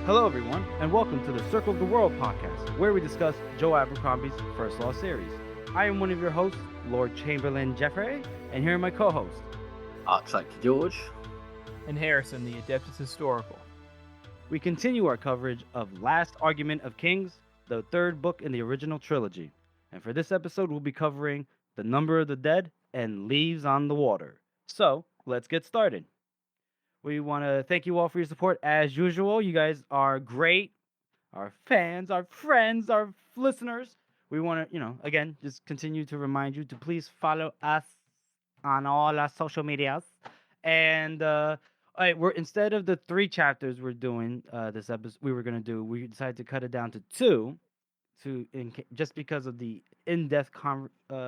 Hello, everyone, and welcome to the Circle of the World podcast, where we discuss Joe Abercrombie's First Law series. I am one of your hosts, Lord Chamberlain Jeffrey, and here are my co-hosts, Architect George, and Harrison, the Adeptus Historical. We continue our coverage of Last Argument of Kings, the third book in the original trilogy. And for this episode, we'll be covering The Number of the Dead and Leaves on the Water. So, let's get started. We want to thank you all for your support as usual. You guys are great. Our fans, our friends, our listeners. We want to, again, just continue to remind you to please follow us on all our social medias. And all right, instead of the 3 chapters we're doing this episode, we decided to cut it down to 2, just because of the in-depth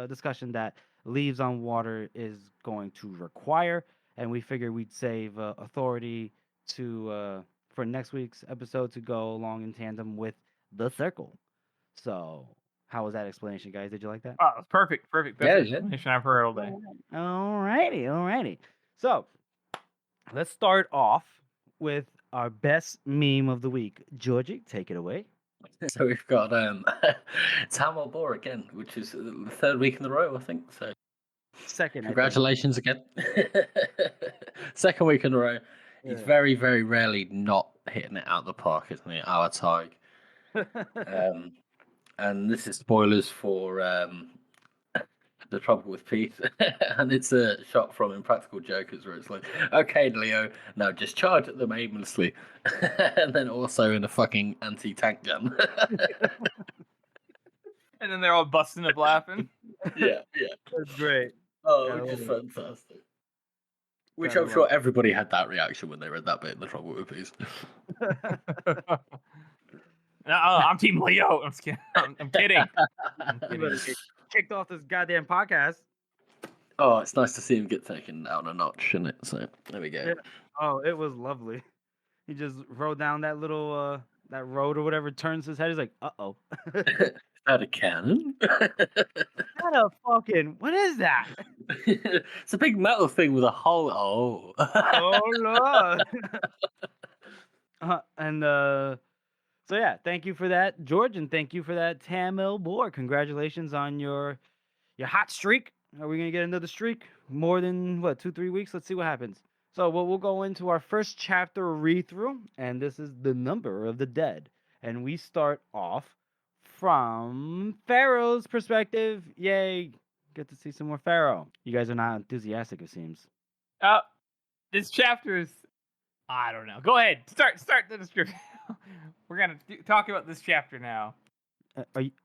discussion that Leaves on Water is going to require. And we figured we'd save authority for next week's episode to go along in tandem with the circle. So, how was that explanation, guys? Did you like that? Oh, it was perfect. Best explanation I've heard all day. Alrighty. So, let's start off with our best meme of the week. Georgie, take it away. So we've got Tamil Bor again, which is the 3rd week in a row, I think. So second. Congratulations again. 2nd week in a row. He's very, very rarely not hitting it out of the park, isn't he? Our Tig. And this is spoilers for The Trouble with Pete. And it's a shot from Impractical Jokers where it's like, okay, Leo, now just charge at them aimlessly. And then also in a fucking anti-tank gun. And then they're all busting up laughing. Yeah. That's great. Oh, which is fantastic. Which I'm sure everybody had that reaction when they read that bit in The Trouble with Pete. I'm Team Leo. I'm just kidding. I'm kidding. You better get kicked off this goddamn podcast. Oh, it's nice to see him get taken out a notch, isn't it? So there we go. Yeah. Oh, it was lovely. He just rode down that little that road or whatever, turns his head. He's like, "Uh-oh." Out a cannon? What a fucking... What is that? It's a big metal thing with a hole. Oh. Oh, Lord. So, yeah, thank you for that, George, and thank you for that, Tamil Bor. Congratulations on your hot streak. Are we going to get another streak? More than, 2-3 weeks? Let's see what happens. So, we'll go into our first chapter read-through, and this is The Number of the Dead. And we start off from Pharaoh's perspective. Yay, get to see some more Pharaoh. You guys are not enthusiastic, it seems. This chapter is... I don't know. Go ahead. Start the description. We're going to talk about this chapter now.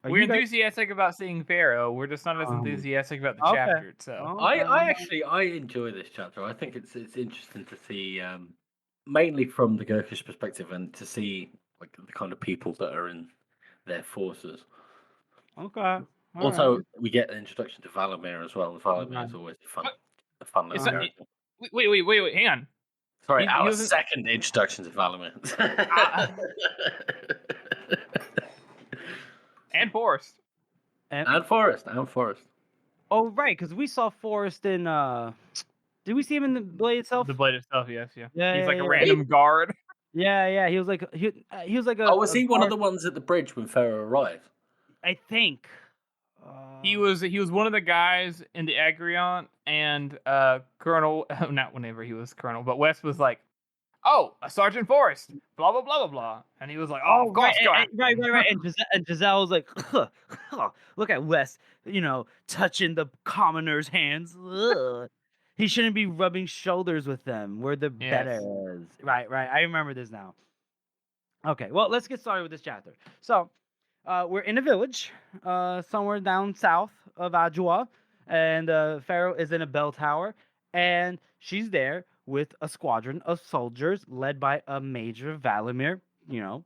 We're enthusiastic about seeing Pharaoh. We're just not as enthusiastic about the chapter itself. I enjoy this chapter. I think it's interesting to see, mainly from the Gurkish perspective, and to see like the kind of people that are in their forces. Okay. Also, we get an introduction to Valamir as well. And Valamir is always a fun little character. Wait, hang on. Sorry, our second introduction to Valamir. And Forrest. And Forrest. Oh, right, because we saw Forrest in... Did we see him in the Blade itself? The Blade itself, yes, yeah. He's like a yeah. random guard. Yeah, he was like a... Oh, was he one of the ones at the bridge when Pharaoh arrived? I think. He was one of the guys in the Agrion, and Colonel, not whenever he was Colonel, but West was like, "Oh, a Sergeant Forrest, blah blah blah blah blah," and he was like, "Oh, of course, right. And Giselle was like, "Look at West, touching the commoners' hands. Ugh. He shouldn't be rubbing shoulders with them. We're the betters." Right. I remember this now. Okay, well, let's get started with this chapter. So, we're in a village, somewhere down south of Adjoa, and Pharaoh is in a bell tower, and she's there with a squadron of soldiers led by a Major Valamir.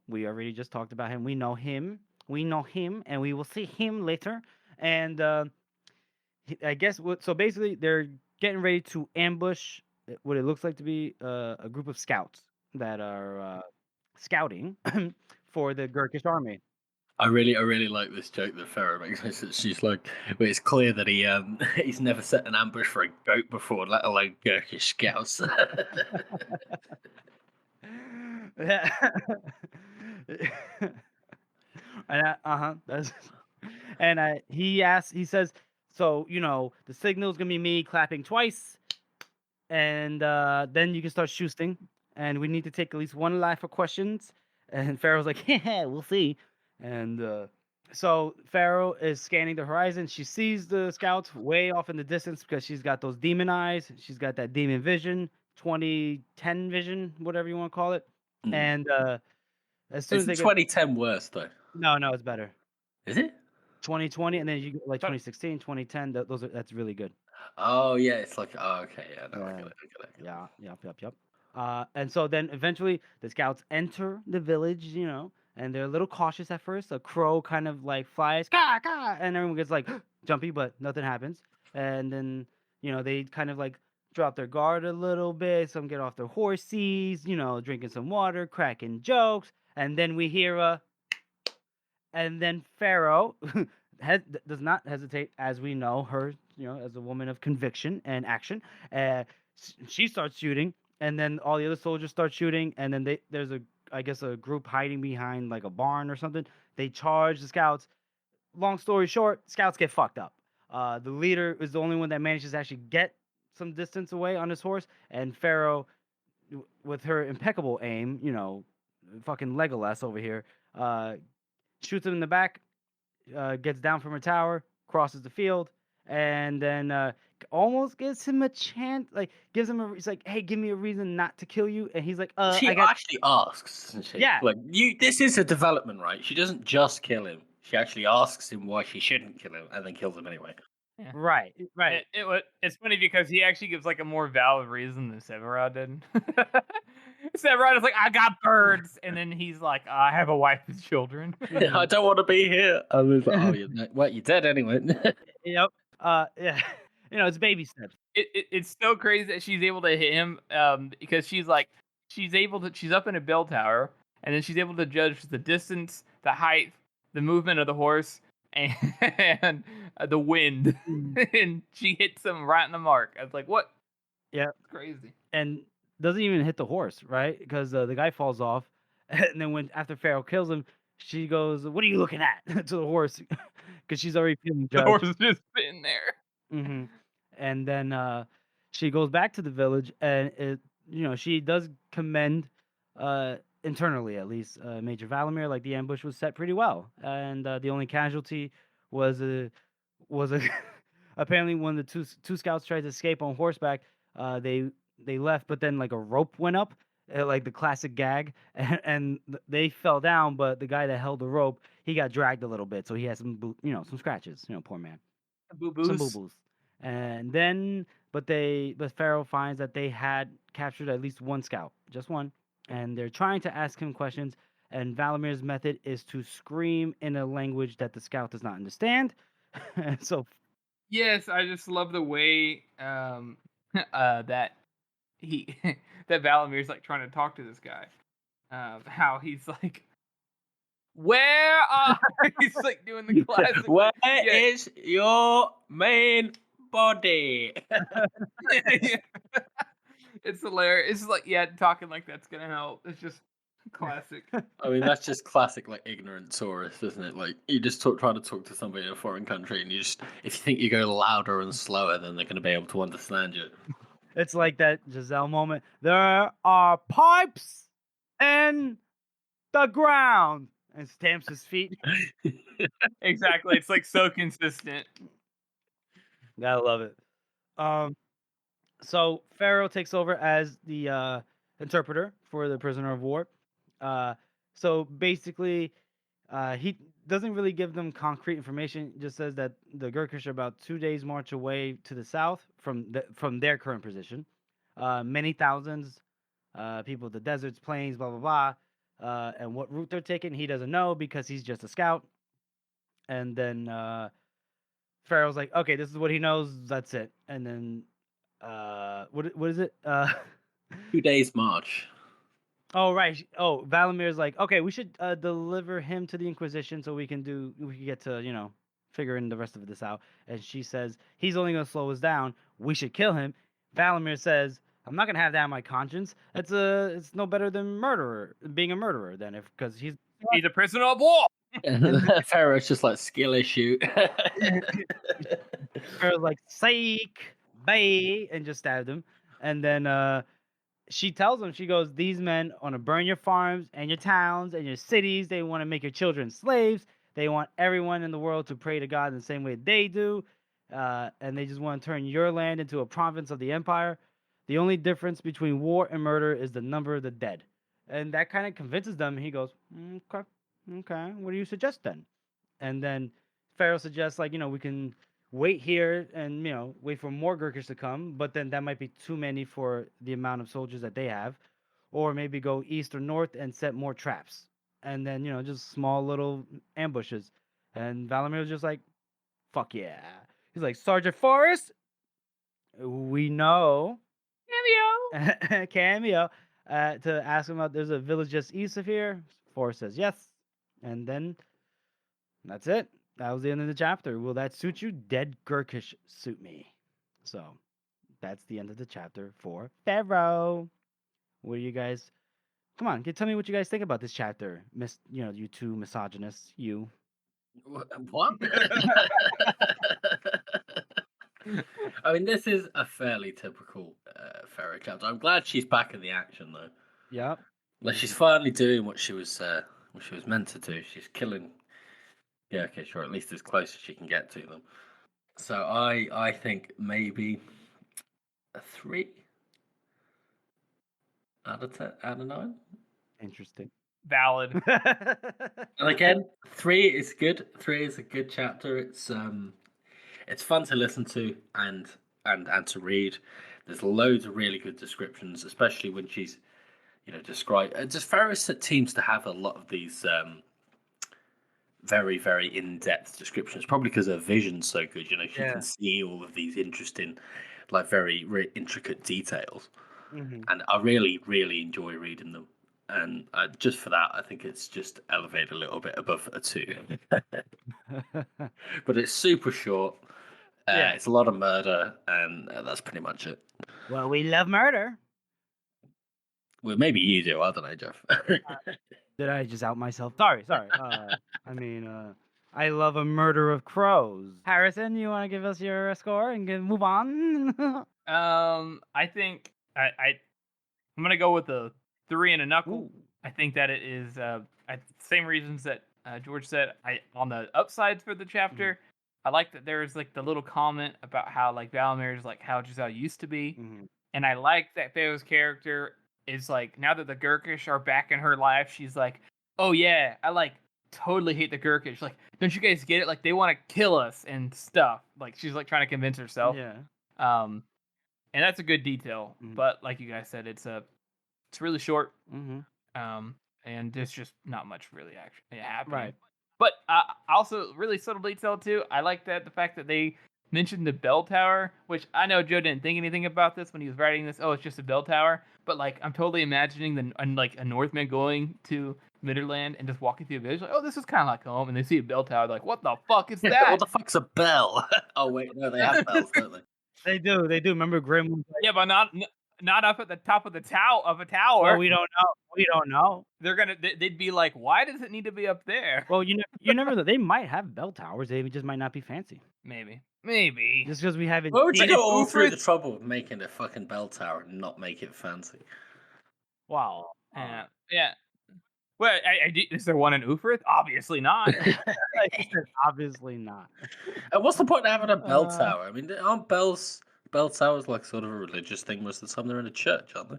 We already just talked about him. We know him, and we will see him later. And I guess so. Basically, they're getting ready to ambush what it looks like to be a group of scouts that are scouting for the Gurkish army. I really like this joke that Pharaoh makes. She's like, well, it's clear that he's never set an ambush for a goat before, let alone Gurkish scouts. Yeah. That's and he says, so the signal's gonna be me clapping twice, and then you can start shooting, and we need to take at least one life for questions. And Pharaoh's like, yeah, we'll see. And so Pharaoh is scanning the horizon. She sees the scouts way off in the distance because she's got those demon eyes. She's got that demon vision, 2010 vision, whatever you want to call it. And as soon as they 2010 worse though? No, it's better. Is it? 2020, and then you like 2016, 2010. That's really good. Oh yeah, it's like okay, yeah, no, I get it. Yeah, yep. And so then eventually the scouts enter the village, and they're a little cautious at first. A crow kind of like flies, caw, caw, and everyone gets like jumpy, but nothing happens. And then they kind of like drop their guard a little bit. Some get off their horses, drinking some water, cracking jokes, and then we hear and then Pharaoh does not hesitate, as we know her, as a woman of conviction and action. She starts shooting, and then all the other soldiers start shooting, and then there's a group hiding behind like a barn or something. They charge the scouts. Long story short, scouts get fucked up. The leader is the only one that manages to actually get some distance away on his horse, and Pharaoh, with her impeccable aim, fucking Legolas over here, shoots him in the back, gets down from her tower, crosses the field, and then almost gives him a chance, like gives him he's like, hey, give me a reason not to kill you, and he's like, she actually asks, doesn't she? Yeah, like this is a development, right? She doesn't just kill him. She actually asks him why she shouldn't kill him, and then kills him anyway. Yeah. Right. It's funny because he actually gives like a more valid reason than Severide did. Severide is like, I got birds, and then he's like, I have a wife and children. I don't want to be here. I was like, you're dead anyway. Yep. Yeah. It's baby steps. It's so crazy that she's able to hit him, because she's up in a bell tower, and then she's able to judge the distance, the height, the movement of the horse, and the wind, and she hits him right in the mark. I was like, what? Yeah. It's crazy. And doesn't even hit the horse, right? Because the guy falls off, and then after Pharaoh kills him, she goes, what are you looking at? to the horse, because she's already feeling judged. The horse is just sitting there. Mm-hmm. And then she goes back to the village, and she does commend, internally at least, Major Valimir. Like, the ambush was set pretty well, and the only casualty was a apparently when the two scouts tried to escape on horseback, they left, but then like a rope went up, like the classic gag, and they fell down. But the guy that held the rope, he got dragged a little bit, so he had some some scratches. Poor man. Some boo-boos. And then, but Pharaoh finds that they had captured at least one scout, just one, and they're trying to ask him questions. And Valamir's method is to scream in a language that the scout does not understand. So, yes, I just love the way that that Valamir's like trying to talk to this guy. How he's like, where are he's like doing the classic. Where is your main body? Yeah. It's hilarious. It's like, talking like that's gonna help. It's just classic. I mean, that's just classic, like, ignorant tourist, isn't it? Like, you just try to talk to somebody in a foreign country, and if you think you go louder and slower, then they're going to be able to understand you. It's like that Giselle moment. There are pipes in the ground, and stamps his feet. Exactly. It's like so consistent. Gotta love it. So Pharaoh takes over as the interpreter for the prisoner of war. So basically, he doesn't really give them concrete information. Just says that the Gurkish are about 2 days march away to the south from their current position. Many thousands, people of the deserts, plains, blah blah blah. And what route they're taking, he doesn't know because he's just a scout. And then Pharaoh's like, okay, this is what he knows. That's it. And then what is it? 2 days march. Oh right. Oh, Valamir's like, okay, we should deliver him to the Inquisition so we can get to figuring the rest of this out. And she says he's only gonna slow us down. We should kill him. Valimir says, I'm not gonna have that on my conscience. It's no better than being a murderer then, because he's a prisoner of war. And Pharaoh's just like skill issue. Pharaoh's like, "Psych, bye," and just stabbed him. And then she tells him, she goes, "These men want to burn your farms and your towns and your cities. They want to make your children slaves. They want everyone in the world to pray to God in the same way they do. And they just want to turn your land into a province of the empire. The only difference between war and murder is the number of the dead." And that kind of convinces them. He goes, okay, what do you suggest then? And then Pharaoh suggests, like, we can wait here and, wait for more Gurkish to come, but then that might be too many for the amount of soldiers that they have. Or maybe go east or north and set more traps. And then, just small little ambushes. And Valamir was just like, fuck yeah. He's like, "Sergeant Forrest, we know." Cameo. Cameo. To ask him about, there's a village just east of here. Forrest says yes. And then that's it. That was the end of the chapter. Will that suit you? Dead Gurkish suit me. So that's the end of the chapter for Pharaoh. What do you guys? Come on, tell me what you guys think about this chapter, you two misogynists. You. What? I mean, this is a fairly typical Pharaoh chapter. I'm glad she's back in the action, though. Yep. Like, she's finally doing what she was meant to do. She's killing. Yeah, okay, sure. At least as close as she can get to them. So I think maybe a 3 out of 10, out of 9. Interesting. Valid. And again, 3 is good. 3 is a good chapter. It's fun to listen to and to read. There's loads of really good descriptions, especially when she's, describe. Just Pharaoh seems to have a lot of these very, very in-depth descriptions. Probably because her vision's so good. She can see all of these interesting, like very, very intricate details. Mm-hmm. And I really, really enjoy reading them. And just for that, I think it's just elevated a little bit above a 2. But it's super short. It's a lot of murder, and that's pretty much it. Well, we love murder. Well, maybe you do. I don't know, Jeff. Did I just out myself? Sorry. I love a murder of crows. Harrison, you want to give us your score and move on? I think I'm gonna go with a 3 and a knuckle. Ooh. I think that it is same reasons that George said. On the upsides for the chapter, I like that there's like the little comment about how like Valamir is like how Giselle used to be, and I like that Pharaoh's character is like, now that the Gurkish are back in her life, she's like, oh yeah, I like totally hate the Gurkish. Like, don't you guys get it? Like, they want to kill us and stuff. Like, she's like trying to convince herself. Yeah. And that's a good detail. But like you guys said, it's really short. And there's just not much really actually happening. Right. But also really subtle detail too. I like that the fact that they mentioned the bell tower, which I know Joe didn't think anything about this when he was writing this. Oh, it's just a bell tower. But like, I'm totally imagining like a Northman going to Midderland and just walking through a village, like, oh, this is kind of like home, and they see a bell tower, they're like, what the fuck is that? What the fuck's a bell? Oh wait, no, they have bells, don't they? They do. Remember Grim was like, yeah, but not up at the top of the tower. Well, we don't know. They'd be like, why does it need to be up there? Well, you never know. They might have bell towers. They just might not be fancy. Maybe. Just because we haven't. Why would you go all through the trouble of making a fucking bell tower and not make it fancy? Wow. Yeah. Well, is there one in Ufrith? Obviously not. Obviously not. And what's the point of having a bell tower? I mean, aren't bell towers like sort of a religious thing most of the time? They're in a church, aren't they?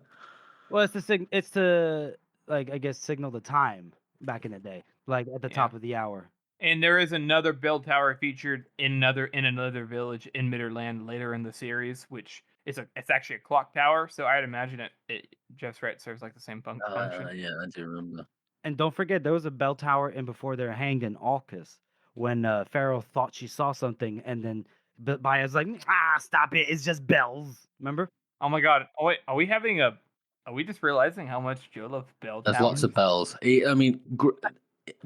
Well, it's to like, I guess, signal the time back in the day, like at the top of the hour. And there is another bell tower featured in another village in Midderland later in the series, which it's actually a clock tower. So I'd imagine Jeff's right, serves like the same function. Yeah, I do remember. And don't forget, there was a bell tower in before they're hanged in Alcus when Pharaoh thought she saw something, and then Baya's like, stop it, it's just bells. Remember? Oh my god! Oh wait, are we just realizing how much Joe loves bell towers? There's lots of bells.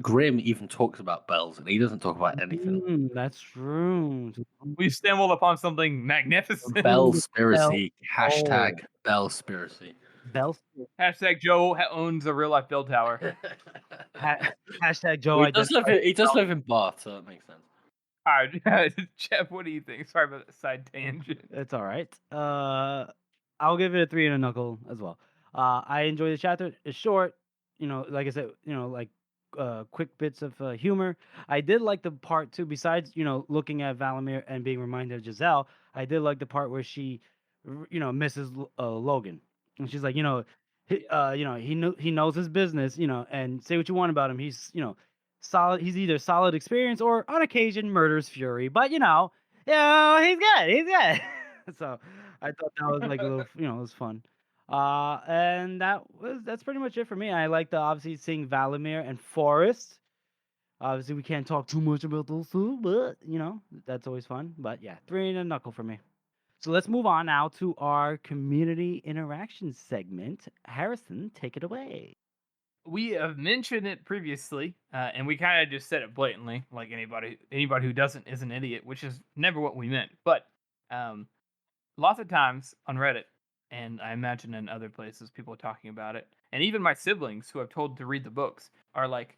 Grimm even talks about bells, and he doesn't talk about anything. That's true. We stumbled upon something magnificent. Bellspiracy. Hashtag Bellspiracy. Bell. Hashtag Joe owns a real life bell tower. Hashtag Joe. Well, he does live in Bath, so that makes sense. All right, Jeff, what do you think? Sorry about that side tangent. It's all right. I'll give it a 3 and a knuckle as well. I enjoy the chapter. It's short, like I said, like quick bits of humor. I did like the part too. Besides, looking at Valimir and being reminded of Giselle, I did like the part where she, misses Logan, and she's like, he knows his business, and say what you want about him. He's, solid. He's either solid experience or on occasion murders fury, but he's good. He's good. So I thought that was like a little, it was fun. And that's pretty much it for me. I like obviously seeing Valimir and Forrest. Obviously, we can't talk too much about those two, but that's always fun. But yeah, 3 and a knuckle for me. So let's move on now to our community interaction segment. Harrison, take it away. We have mentioned it previously, and we kind of just said it blatantly, like anybody who doesn't is an idiot, which is never what we meant. But lots of times on Reddit, and I imagine in other places, people are talking about it, and even my siblings who I've told to read the books are like,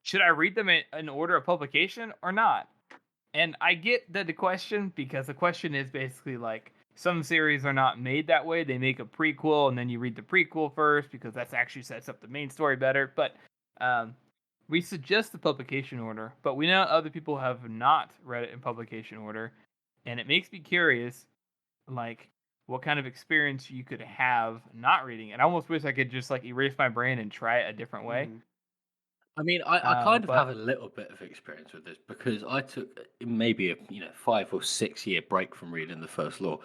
should I read them in order of publication or not? And I get the question, because the question is basically like, some series are not made that way. They make a prequel, and then you read the prequel first, because that actually sets up the main story better. But we suggest the publication order, but we know other people have not read it in publication order, and it makes me curious, like, what kind of experience you could have not reading it. I almost wish I could just like erase my brain and try it a different way. Mhm. I mean, I kind of have a little bit of experience with this because I took maybe a 5 or 6 year break from reading the First Law,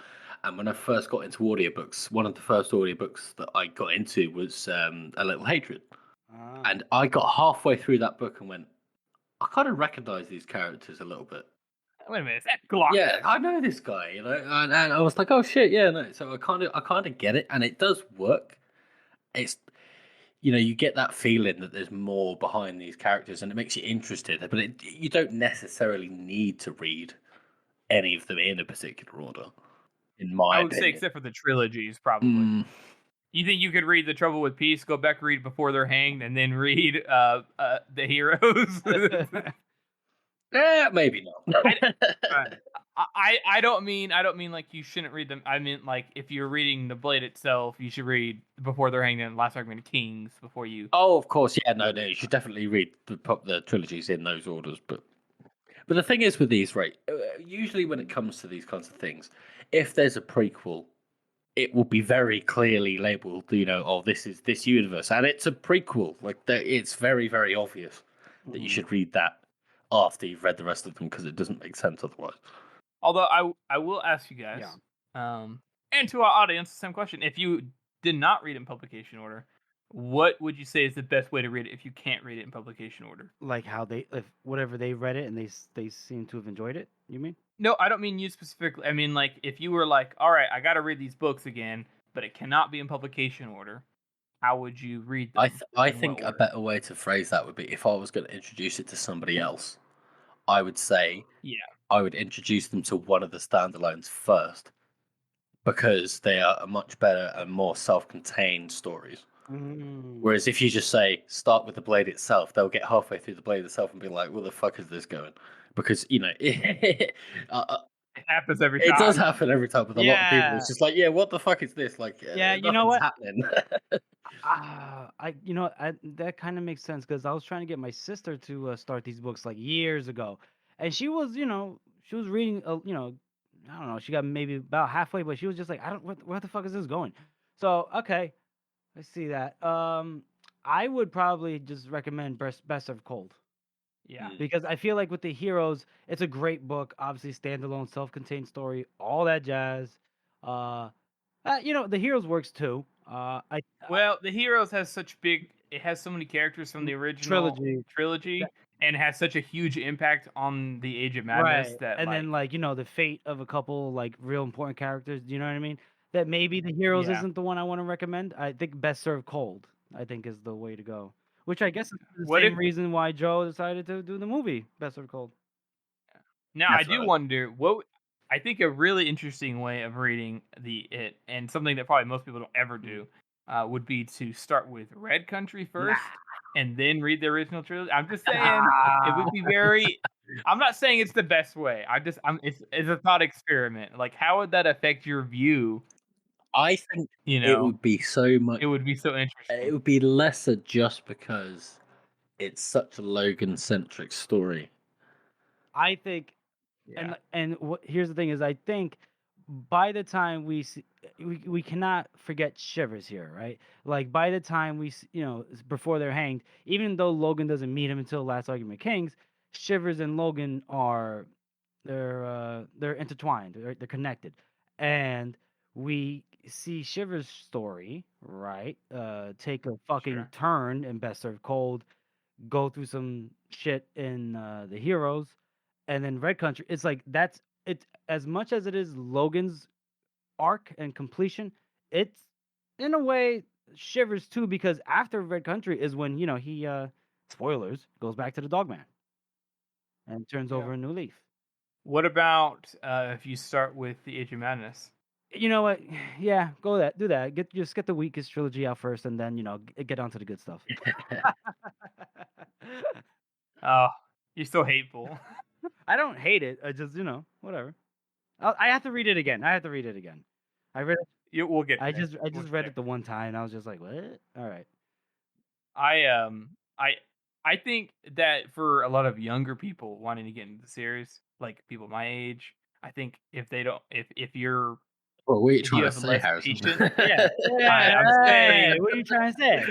and when I first got into audiobooks, one of the first audiobooks that I got into was A Little Hatred, and I got halfway through that book and went, I kind of recognize these characters a little bit. Wait a minute, is that Glock? Yeah, I know this guy, and I was like, oh shit, yeah, no. So I kind of get it, and it does work. It's you get that feeling that there's more behind these characters, and it makes you interested. But you don't necessarily need to read any of them in a particular order. In my opinion, say except for the trilogies, probably. You think you could read The Trouble with Peace, go back, read Before They're Hanged, and then read The Heroes? Maybe not. I don't mean like you shouldn't read them. I mean, like, if you're reading the Blade itself, you should read Before They're Hanged and Last Argument of Kings before you. Oh, of course, yeah, no, you should definitely read the trilogies in those orders. But the thing is with these, right? Usually when it comes to these kinds of things, if there's a prequel, it will be very clearly labeled, this is this universe, and it's a prequel. Like, it's very, very obvious that you should read that after you've read the rest of them, because it doesn't make sense otherwise. Although I will ask you guys, and to our audience, the same question: if you did not read in publication order, what would you say is the best way to read it if you can't read it in publication order? Like how whatever they read it and they seem to have enjoyed it, you mean? No, I don't mean you specifically. I mean, like, if you were like, all right, I got to read these books again, but it cannot be in publication order, how would you read them? I think a better way to phrase that would be, if I was going to introduce it to somebody else, I would say, I would introduce them to one of the standalones first, because they are much better and more self-contained stories. Whereas if you just say, start with the Blade itself, they'll get halfway through the Blade itself and be like, where the fuck is this going? Because, it happens every time. It does happen every time with a lot of people. It's just like, what the fuck is this? Like, you know what? Happening. That kind of makes sense, because I was trying to get my sister to start these books like years ago, and she was reading, I don't know, she got maybe about halfway, but she was just like, where the fuck is this going? So okay, I see that. I would probably just recommend Best Served Cold. Yeah, because I feel like with the Heroes, it's a great book, obviously standalone, self-contained story, all that jazz. The Heroes works too. The Heroes has it has so many characters from the original trilogy, and has such a huge impact on the Age of Madness, that, and then the fate of a couple like real important characters. Do you know what I mean? That maybe the Heroes isn't the one I want to recommend. I think Best Served Cold, I think, is the way to go. Which I guess is the same reason why Joe decided to do the movie Best Served Cold. Now, I do wonder what I think a really interesting way of reading it, and something that probably most people don't ever do, would be to start with Red Country first, and then read the original trilogy. I'm just saying it would be very. I'm not saying it's the best way. It's a thought experiment. Like, how would that affect your view? I think it would be so much. It would be so interesting. It would be lesser just because it's such a Logan-centric story. I think, and here's the thing: is I think by the time we cannot forget Shivers here, right? Like by the time before they're hanged, even though Logan doesn't meet him until Last Argument of Kings, Shivers and Logan they're intertwined, they're connected, and we see Shivers' story, right? Take a fucking turn in Best Served Cold, go through some shit in the Heroes, and then Red Country. It's like it's as much as it is Logan's arc and completion. It's in a way Shivers too, because after Red Country is when he spoilers, goes back to the Dogman and turns over a new leaf. What about if you start with the Age of Madness? You know what? Yeah, do that. Just get the weakest trilogy out first, and then get onto the good stuff. Oh, you're so hateful. I don't hate it. I just whatever. I have to read it again. I read it. We'll get. I just read it the one time, and I was just like, what? All right. I think that for a lot of younger people wanting to get into the series, like people my age, I think if they don't, if you're, well, what are you trying to say, Harrison? I'm saying, what are you trying to say?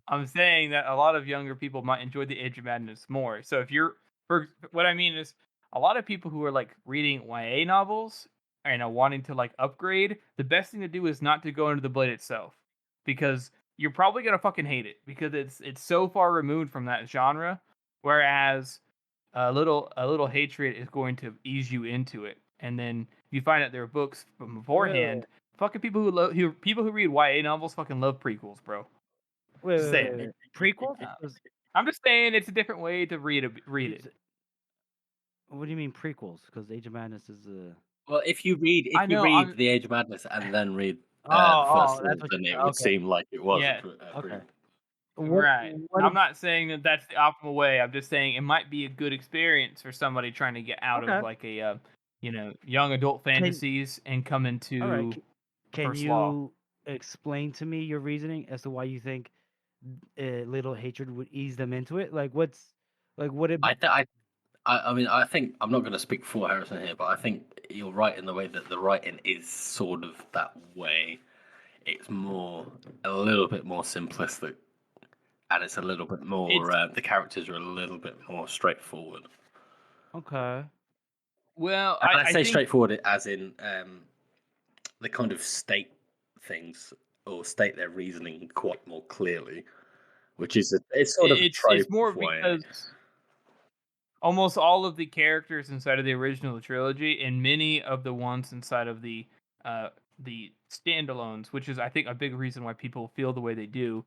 I'm saying that a lot of younger people might enjoy the Age of Madness more. So if you're, what I mean is, a lot of people who are like reading YA novels and wanting to like upgrade, the best thing to do is not to go into the Blade itself, because you're probably gonna fucking hate it because it's so far removed from that genre. Whereas a little hatred is going to ease you into it, and then you find out there are books from beforehand. Fucking people who read YA novels fucking love prequels, bro. Wait. Prequels? I'm just saying it's a different way to read it. What do you mean prequels? Because Age of Madness is a. Well, if you read the Age of Madness and then read the first one, then it would seem like it was. Okay. Right. I'm not saying that that's the optimal way. I'm just saying it might be a good experience for somebody trying to get out of like a young adult fantasies and come into. All right. Can you explain to me your reasoning as to why you think Little Hatred would ease them into it? Like would it? I mean, I think I'm not going to speak for Harrison here, but I think you're right in the way that the writing is sort of that way. It's a little bit more simplistic, and it's a little bit more. The characters are a little bit more straightforward. Okay. Well, I say straightforward as in they kind of state things or state their reasoning quite more clearly, which is it's sort of a trope. It's more because almost all of the characters inside of the original trilogy and many of the ones inside of the standalones, which is I think a big reason why people feel the way they do,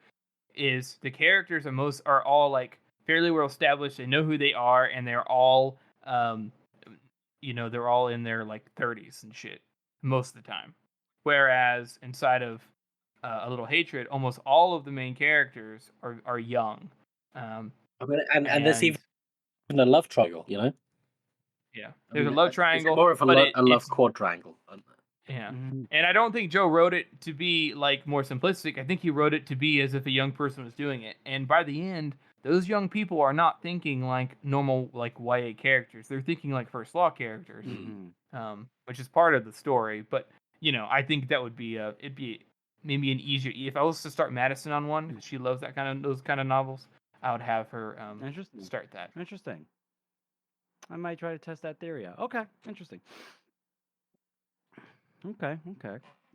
is the characters are all like fairly well established. They know who they are, and they're all they're all in their like 30s and shit most of the time. Whereas inside of A Little Hatred, almost all of the main characters are young. And there's even a love triangle, Yeah, there's a love triangle. It's more of a love quadrangle. Yeah, and I don't think Joe wrote it to be like more simplistic. I think he wrote it to be as if a young person was doing it. And by the end, those young people are not thinking like normal like YA characters. They're thinking like First Law characters, which is part of the story. But I think that would be it'd be maybe an easier. If I was to start Madison on one, because she loves those kind of novels, I would have her start that. Interesting. I might try to test that theory out. Okay, interesting. Okay.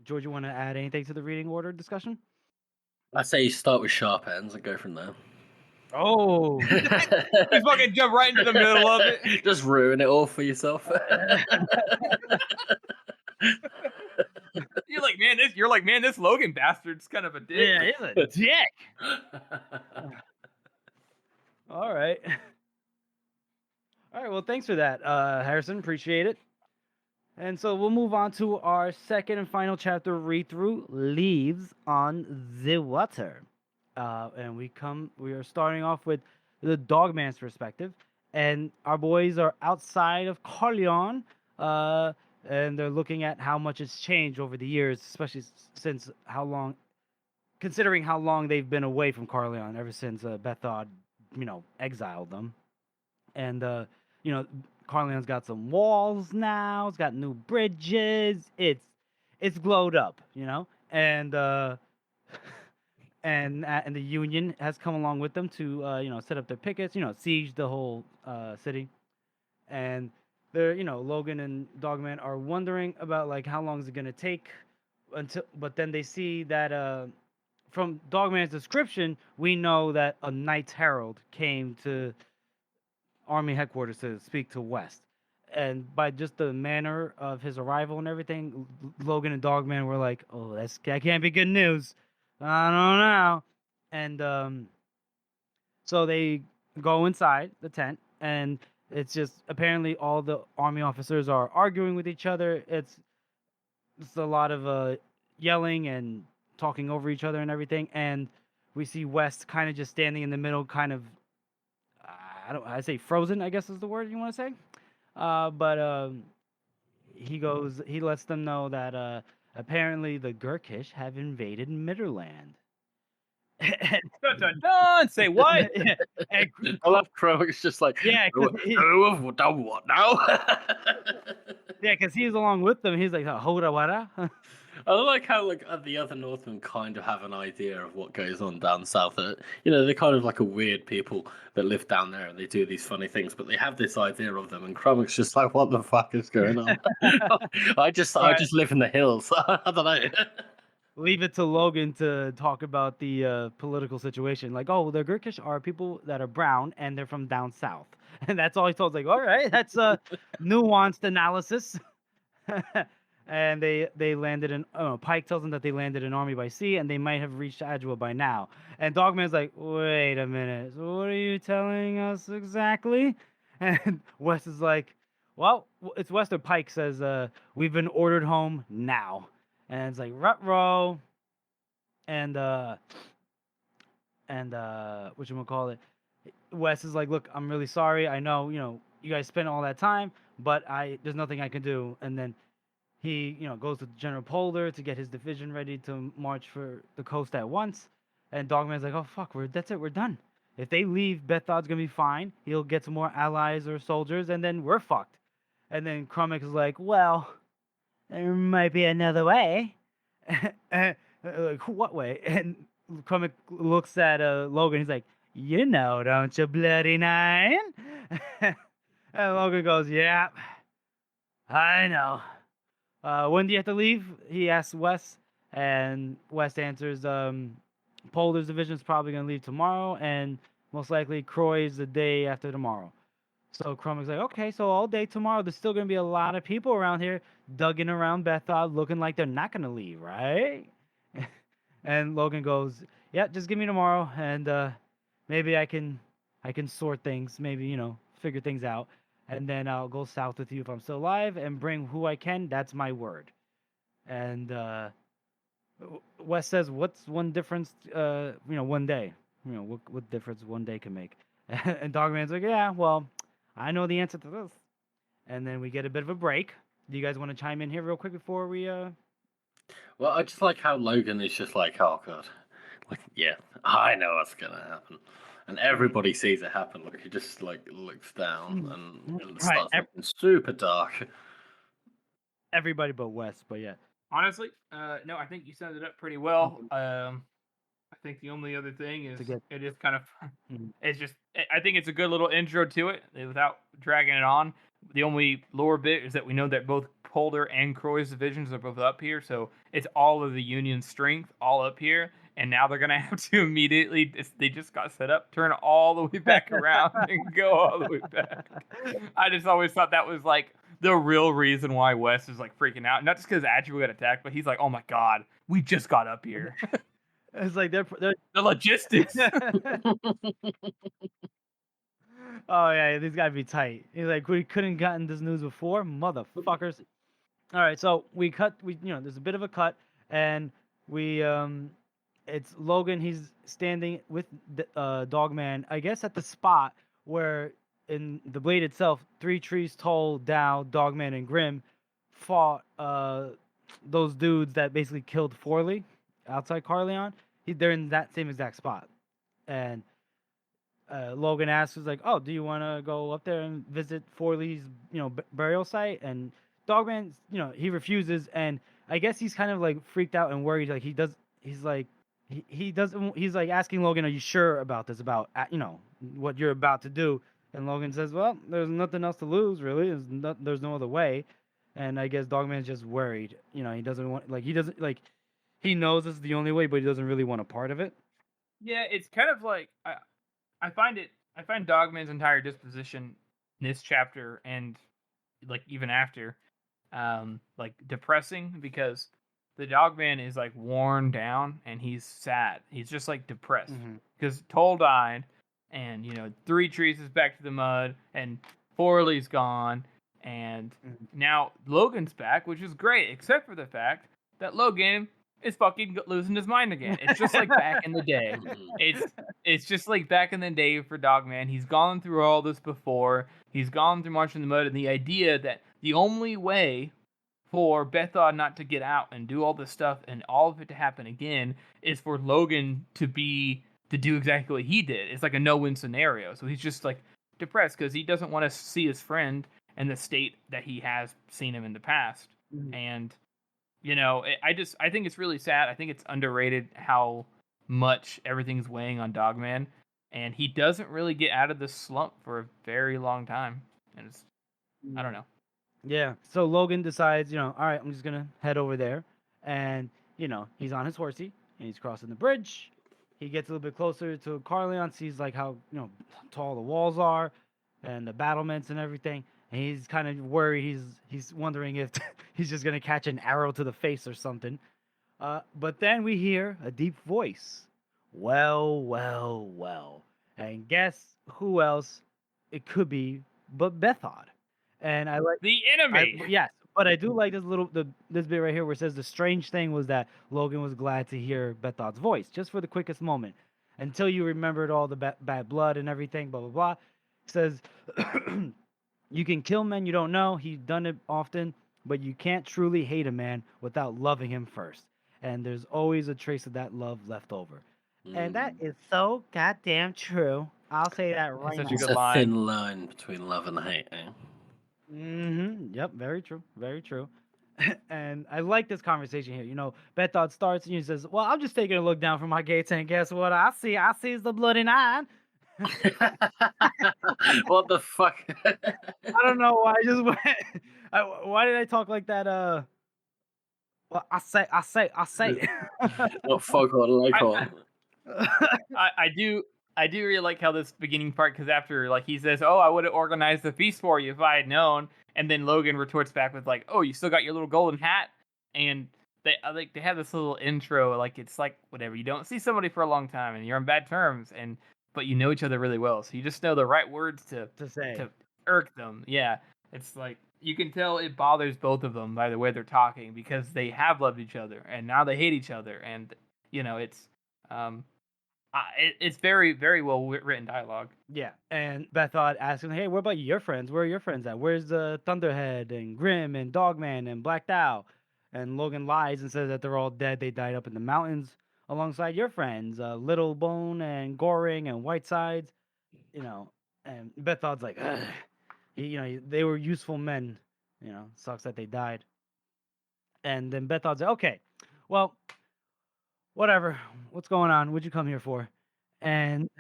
George, you want to add anything to the reading order discussion? I say you start with Sharp Ends and go from there. Oh, you fucking jump right into the middle of it. Just ruin it all for yourself. You're like, man, this Logan bastard's kind of a dick. Yeah, he's a dick. All right. Well, thanks for that, Harrison. Appreciate it. And so we'll move on to our second and final chapter read through, Leaves on the Water. and we are starting off with the Dogman's perspective, and our boys are outside of Carleon, and they're looking at how much it's changed over the years, especially since considering how long they've been away from Carleon, ever since Bethod, exiled them. And Carleon's got some walls now. It's got new bridges. It's glowed up, and and the Union has come along with them to set up their pickets, siege the whole city. And they're Logan and Dogman are wondering about like how long is it gonna take but then they see that from Dogman's description, we know that a Knight's Herald came to Army headquarters to speak to West. And by just the manner of his arrival and everything, Logan and Dogman were like, "Oh, that can't be good news. I don't know." And so they go inside the tent, and it's just apparently all the army officers are arguing with each other. It's a lot of yelling and talking over each other and everything. And we see West kind of just standing in the middle, kind of I say frozen, I guess is the word you want to say. But he lets them know that apparently the Gurkish have invaded Midderland. Say what? I love Crow's just like, yeah, who have done what now? Yeah, because he's along with them. He's like, "Hoda wada." I like how the other Northmen kind of have an idea of what goes on down south. They're kind of like a weird people that live down there, and they do these funny things, but they have this idea of them. And Cromwell's just like, "What the fuck is going on?" I just live in the hills. I don't know. Leave it to Logan to talk about the political situation. Like, oh, the Gurkish are people that are brown and they're from down south, and that's all he told. Like, all right, that's a nuanced analysis. And they landed in. Pike tells them that they landed an army by sea, and they might have reached Adua by now. And Dogman's like, wait a minute, so what are you telling us exactly? And West is like, well, it's West or Pike says, we've been ordered home now. And it's like ruh-roh. And whatchamacallit, Wes is like, look, I'm really sorry. I know, you guys spent all that time, but there's nothing I can do. And then he, goes to General Polder to get his division ready to march for the coast at once. And Dogman's like, oh fuck, that's it, we're done. If they leave, Bethod's gonna be fine. He'll get some more allies or soldiers, and then we're fucked. And then Crummick is like, well, there might be another way. Like, what way? And Crummick looks at Logan. He's like, don't you, bloody nine? And Logan goes, yeah, I know. When do you have to leave? He asks Wes. And Wes answers, Polder's division is probably going to leave tomorrow. And most likely Croy's the day after tomorrow. So Crummick's like, okay, so all day tomorrow, there's still going to be a lot of people around here dugging around Bethod looking like they're not going to leave, right? And Logan goes, yeah, just give me tomorrow, and maybe I can sort things, maybe, figure things out, and then I'll go south with you if I'm still alive and bring who I can. That's my word. And Wes says, what's one difference, one day? What difference one day can make? And Dogman's like, yeah, well, I know the answer to this. And then we get a bit of a break. Do you guys want to chime in here real quick before we Well, I just like how Logan is just like, oh god, like, yeah, I know what's gonna happen, and everybody sees it happen. Like, he just like looks down and it starts looking super dark. Everybody but Wes, but yeah. Honestly, no, I think you summed it up pretty well. I think the only other thing is it is kind of, it's just, I think it's a good little intro to it without dragging it on. The only lower bit is that we know that both Polder and Croy's divisions are both up here, so it's all of the Union's strength all up here, and now they're going to have to immediately, they just got set up, turn all the way back around and go all the way back. I just always thought that was like the real reason why Wes is like freaking out. Not just because Adju got attacked, but he's like, oh my god, we just got up here. It's like they're the logistics. Oh yeah, these gotta be tight. He's like, we couldn't gotten this news before, motherfuckers. All right, so we there's a bit of a cut, and we it's Logan. He's standing with Dogman, I guess, at the spot where in the blade itself, 3 trees tall, Dow, Dogman, and Grim fought those dudes that basically killed Forley outside Carleon. They're in that same exact spot, and Logan asks, "Was like, oh, do you want to go up there and visit Forley's, burial site?" And Dogman, he refuses, and I guess he's kind of like freaked out and worried. Like he's like, he doesn't. He's like asking Logan, "Are you sure about this? About what you're about to do?" And Logan says, "Well, there's nothing else to lose, really. There's no other way." And I guess Dogman's just worried. He doesn't want he knows this is the only way, but he doesn't really want a part of it. Yeah, it's kind of like I find Dogman's entire disposition in this chapter and like even after like depressing, because the Dogman is like worn down and he's sad. He's just like depressed because Toll died, and 3 trees is back to the mud, and Forley's gone, and now Logan's back, which is great, except for the fact that Logan is fucking losing his mind again. It's just like back in the day. It's just like back in the day for Dogman. He's gone through all this before. He's gone through March in the Mud, and the idea that the only way for Bethod not to get out and do all this stuff and all of it to happen again is for Logan to do exactly what he did. It's like a no-win scenario. So he's just like depressed because he doesn't want to see his friend in the state that he has seen him in the past. And I think it's really sad. I think it's underrated how much everything's weighing on Dogman, and he doesn't really get out of this slump for a very long time. And I don't know. Yeah. So Logan decides, all right, I'm just gonna head over there, and he's on his horsey and he's crossing the bridge. He gets a little bit closer to Carleon, sees like how tall the walls are, and the battlements and everything. And he's kind of worried. He's wondering if he's just gonna catch an arrow to the face or something. But then we hear a deep voice. Well, well, well. And guess who else it could be but Bethod. And I like the enemy. Yes, but I do like this bit right here where it says the strange thing was that Logan was glad to hear Bethod's voice just for the quickest moment, until you remembered all the bad blood and everything. Blah blah blah. It says. You can kill men you don't know. He's done it often, but you can't truly hate a man without loving him first. And there's always a trace of that love left over. And that is so goddamn true. I'll say that right now. It's a thin line between love and hate, eh? Yep, very true. Very true. And I like this conversation here. Bethod starts and he says, well, I'm just taking a look down from my gates, and guess what I see? I see the bloody nine. What the fuck? I don't know why I just went. Why did I talk like that? Well, I say. What fuck on I do really like how this beginning part, because after like he says, "Oh, I would have organized the feast for you if I had known," and then Logan retorts back with like, "Oh, you still got your little golden hat," and they have this little intro, like it's like whatever, you don't see somebody for a long time and you're on bad terms, but you know each other really well, so you just know the right words to say to irk them. Yeah, it's like you can tell it bothers both of them by the way they're talking, because they have loved each other and now they hate each other, and it's very, very well written dialogue. Yeah, and Bethod asks him, "Hey, what about your friends? Where are your friends at? Where's Thunderhead and Grim and Dogman and Black Dow?" And Logan lies and says that they're all dead. They died up in the mountains alongside your friends, Little Bone and Goring and Whitesides. And Bethod's like, ugh. They were useful men. Sucks that they died. And then Bethod's like, okay, well, whatever. What's going on? What'd you come here for? And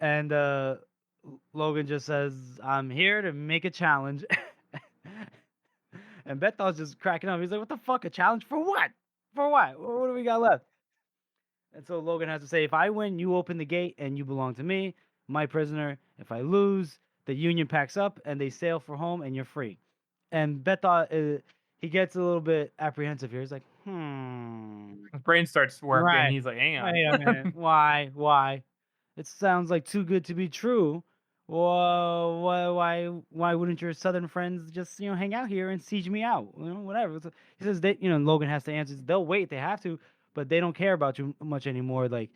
Logan just says, I'm here to make a challenge. And Bethod's just cracking up. He's like, what the fuck? A challenge for what? For what? What do we got left? And so Logan has to say, if I win, you open the gate and you belong to me, my prisoner. If I lose, the Union packs up and they sail for home and you're free. And Bethod, he gets a little bit apprehensive here. He's like, His brain starts working. Right. He's like, hang on. Wait a minute. Why? It sounds like too good to be true. Well, why wouldn't your southern friends just hang out here and siege me out? Whatever. So he says that Logan has to answer. They'll wait. They have to. but they don't care about you much anymore. Like,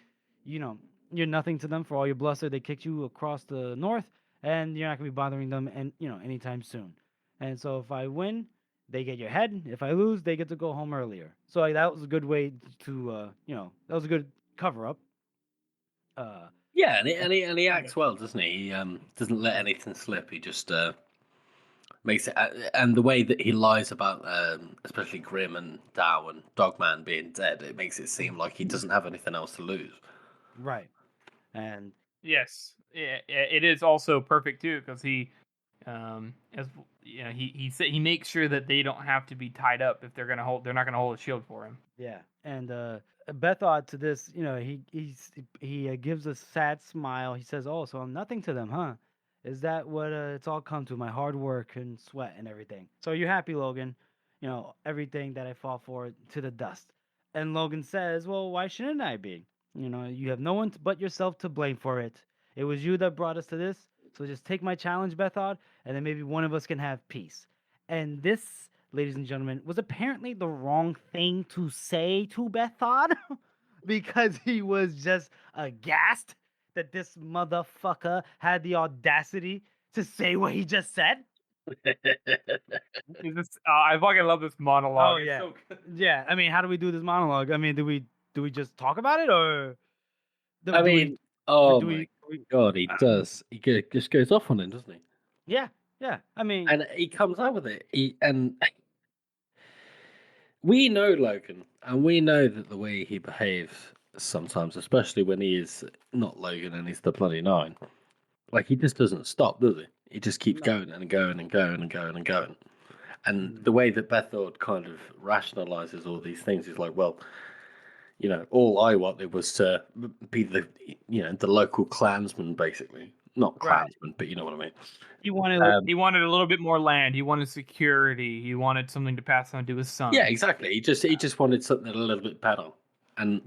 you're nothing to them for all your bluster. They kicked you across the north, and you're not gonna be bothering them, and anytime soon. And so if I win, they get your head. If I lose, they get to go home earlier. So like that was a good way to, that was a good cover up. Yeah, and he acts well, doesn't he? He doesn't let anything slip. He just makes it, and the way that he lies about, especially Grim and Dow and Dogman being dead, it makes it seem like he doesn't have anything else to lose. Right, and yes, it is also perfect too because he, as he makes sure that they don't have to be tied up if they're not gonna hold a shield for him. Yeah, and Bethod to this, he gives a sad smile. He says, "Oh, so I'm nothing to them, huh? Is that what it's all come to? My hard work and sweat and everything. So you're happy, Logan? Everything that I fought for to the dust." And Logan says, "Well, why shouldn't I be? You have no one but yourself to blame for it. It was you that brought us to this. So just take my challenge, Bethod, and then maybe one of us can have peace." And this, ladies and gentlemen, was apparently the wrong thing to say to Bethod because he was just aghast that this motherfucker had the audacity to say what he just said. I fucking love this monologue. Oh yeah, yeah. I mean, how do we do this monologue? I mean, do we just talk about it, or God, he does. He just goes off on him, doesn't he? Yeah. I mean, and he comes out with it. We know Logan, and we know that the way he behaves sometimes, especially when he is not Logan and he's the bloody 9, like he just doesn't stop, does he? He just keeps going and going and going and going and going. And the way that Bethod kind of rationalizes all these things is like, well, all I wanted was to be the local clansman, basically. Not clansman, but you know what I mean. He wanted a little bit more land. He wanted security. He wanted something to pass on to his son. Yeah, exactly. He just wanted something a little bit better, and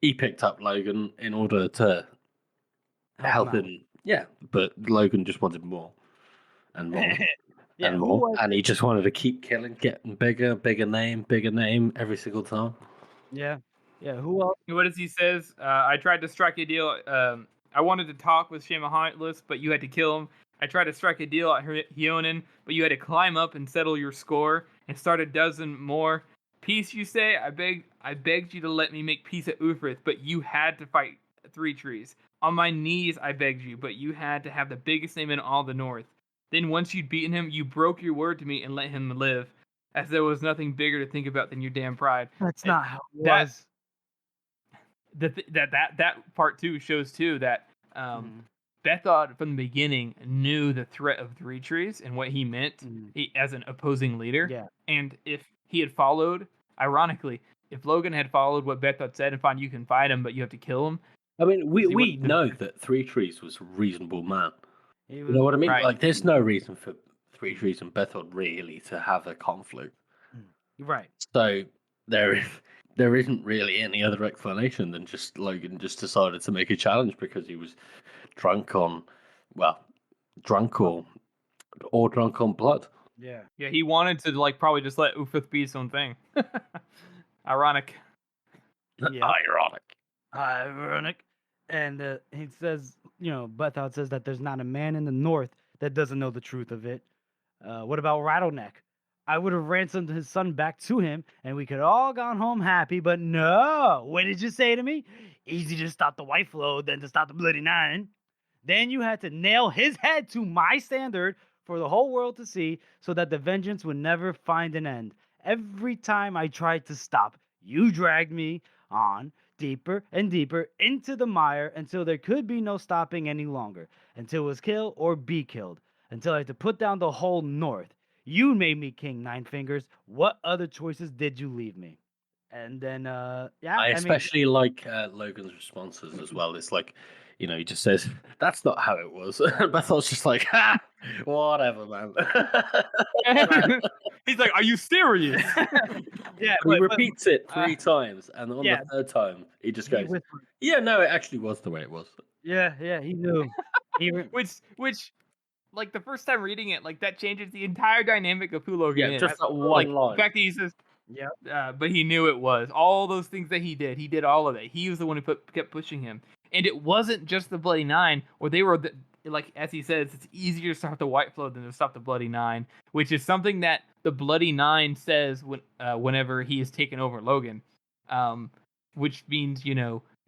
he picked up Logan in order to help him. Yeah, but Logan just wanted more and more and more, and he just wanted to keep killing, getting bigger name every single time. Yeah. Who else? What does he says? I tried to strike a deal. I wanted to talk with Shemahalis, but you had to kill him. I tried to strike a deal at Hionin, but you had to climb up and settle your score and start a dozen more. Peace, you say? I begged you to let me make peace at Uthrith, but you had to fight Three Trees. On my knees, I begged you, but you had to have the biggest name in all the North. Then once you'd beaten him, you broke your word to me and let him live, as there was nothing bigger to think about than your damn pride. That's not how it was. That part too shows too that Bethod from the beginning knew the threat of Three Trees and what he meant as an opposing leader. Yeah. And if he had followed, ironically, if Logan had followed what Bethod said and fine, you can fight him, but you have to kill him. I mean, we know that Three Trees was a reasonable man. You know what I mean? Right. Like, there's no reason for Three Trees and Bethod really to have a conflict. Right. So there isn't really any other explanation than just Logan just decided to make a challenge because he was drunk or drunk on blood. Yeah. Yeah, he wanted to probably just let Uthrith be his own thing. Ironic. Yeah. Ironic. And he says, Bethod says that there's not a man in the North that doesn't know the truth of it. What about Rattleneck? I would have ransomed his son back to him, and we could all gone home happy, but no. What did you say to me? Easy to stop the White Flow than to stop the Bloody 9. Then you had to nail his head to my standard for the whole world to see so that the vengeance would never find an end. Every time I tried to stop, you dragged me on deeper and deeper into the mire until there could be no stopping any longer, until it was kill or be killed, until I had to put down the whole North. You made me king, Nine Fingers. What other choices did you leave me? And then, I especially like Logan's responses as well. It's like, he just says, "That's not how it was." Bethel's just like, "Ha, whatever, man." He's like, "Are you serious?" Yeah, he repeats it 3 times, and on the 3rd time, he just goes, "Yeah, no, it actually was the way it was." Yeah, he knew. Which. The first time reading it, that changes the entire dynamic of who Logan is. Just that one line. The fact that he says, Yeah. But he knew it was. All those things that he did all of it. He was the one who kept pushing him. And it wasn't just the Bloody Nine, or they were, like, as he says, it's easier to stop the White Flow than to stop the Bloody Nine, which is something that the Bloody Nine says whenever he is taken over Logan. Which means,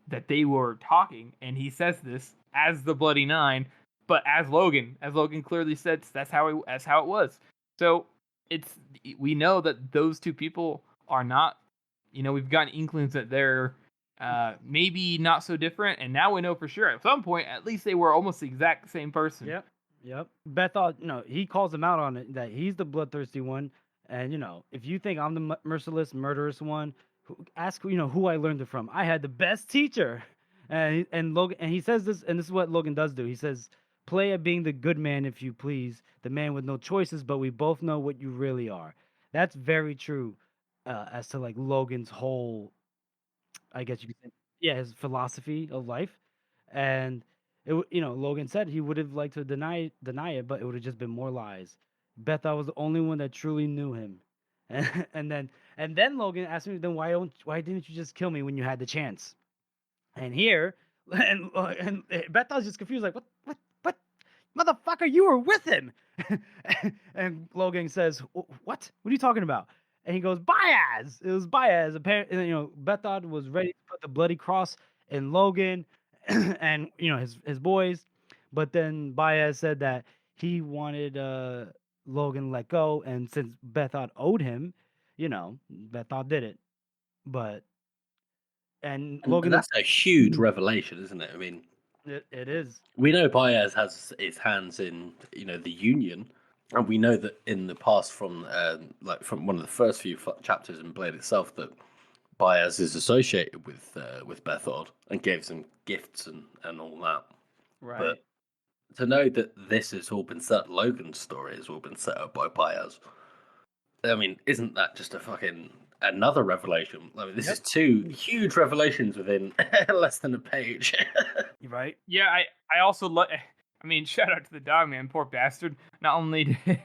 that they were talking, and he says this as the Bloody Nine, but as Logan clearly said, that's how it was. So we know that those two people are not, we've gotten inklings that they're maybe not so different, and now we know for sure at some point at least they were almost the exact same person. Yep. Bethod, he calls him out on it, that he's the bloodthirsty one, and if you think I'm the merciless, murderous one, ask who I learned it from. I had the best teacher, and Logan, and he says this, and this is what Logan does do. He says, "Play at being the good man, if you please, the man with no choices, but we both know what you really are." That's very true, as to like Logan's whole, I guess you could say, his philosophy of life, and Logan said he would have liked to deny it, but it would have just been more lies. Bethod was the only one that truly knew him, and then Logan asked me, then why didn't you just kill me when you had the chance? And here, and Bethod's just confused, like, what, motherfucker, you were with him. And Logan says, what are you talking about? And he goes, Baez. It was Baez. Apparently, Bethod was ready to put the bloody cross in Logan and his boys, but then Baez said that he wanted Logan let go, and since Bethod owed him, Bethod did it. But and Logan, that's a huge revelation, isn't it? I mean, it is. We know Baez has his hands in the Union, and we know that in the past from one of the first few chapters in Blade itself that Baez is associated with Bethod and gives him gifts and all that. Right. But to know that this has all been set, Logan's story has all been set up by Baez. I mean, isn't that just a fucking another revelation? I mean, this is two huge revelations within less than a page. Right? Yeah, I also I mean, shout out to the dog, man, poor bastard. Not only did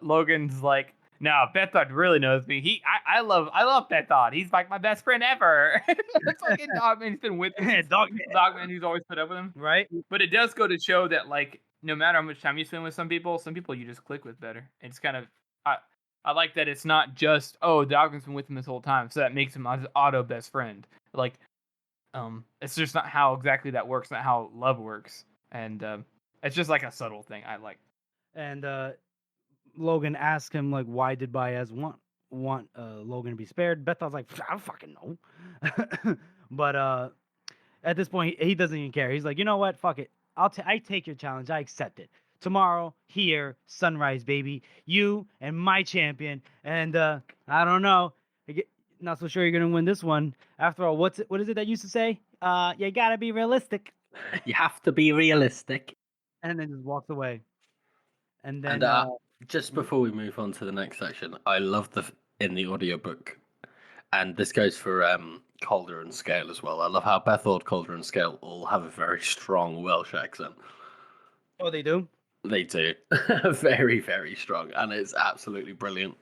Logan's like, no, Bethod really knows me. I love Bethod. He's like my best friend ever. It's fucking Dogman's been with him. Dogman who's always put up with him. Right. But it does go to show that, like, no matter how much time you spend with some people you just click with better. It's kind of I like that it's not just, Dogman's been with him this whole time, so that makes him his auto best friend. Like, it's just not how exactly that works, not how love works. And it's just like a subtle thing I like. And Logan asked him, like, why did Baez want Logan to be spared? Bethod's like, I don't fucking know. But at this point, he doesn't even care. He's like, you know what? Fuck it. I take your challenge. I accept it. Tomorrow, here, sunrise, baby. You and my champion. And I don't know. Not so sure you're gonna win this one. After all, what is it that used to say? You gotta be realistic. You have to be realistic. And then just walks away. And then just before we move on to the next section, I love in the audiobook, and this goes for Calder and Scale as well. I love how Bethod, Calder, and Scale all have a very strong Welsh accent. Oh, they do? They do. Very, very strong, and it's absolutely brilliant.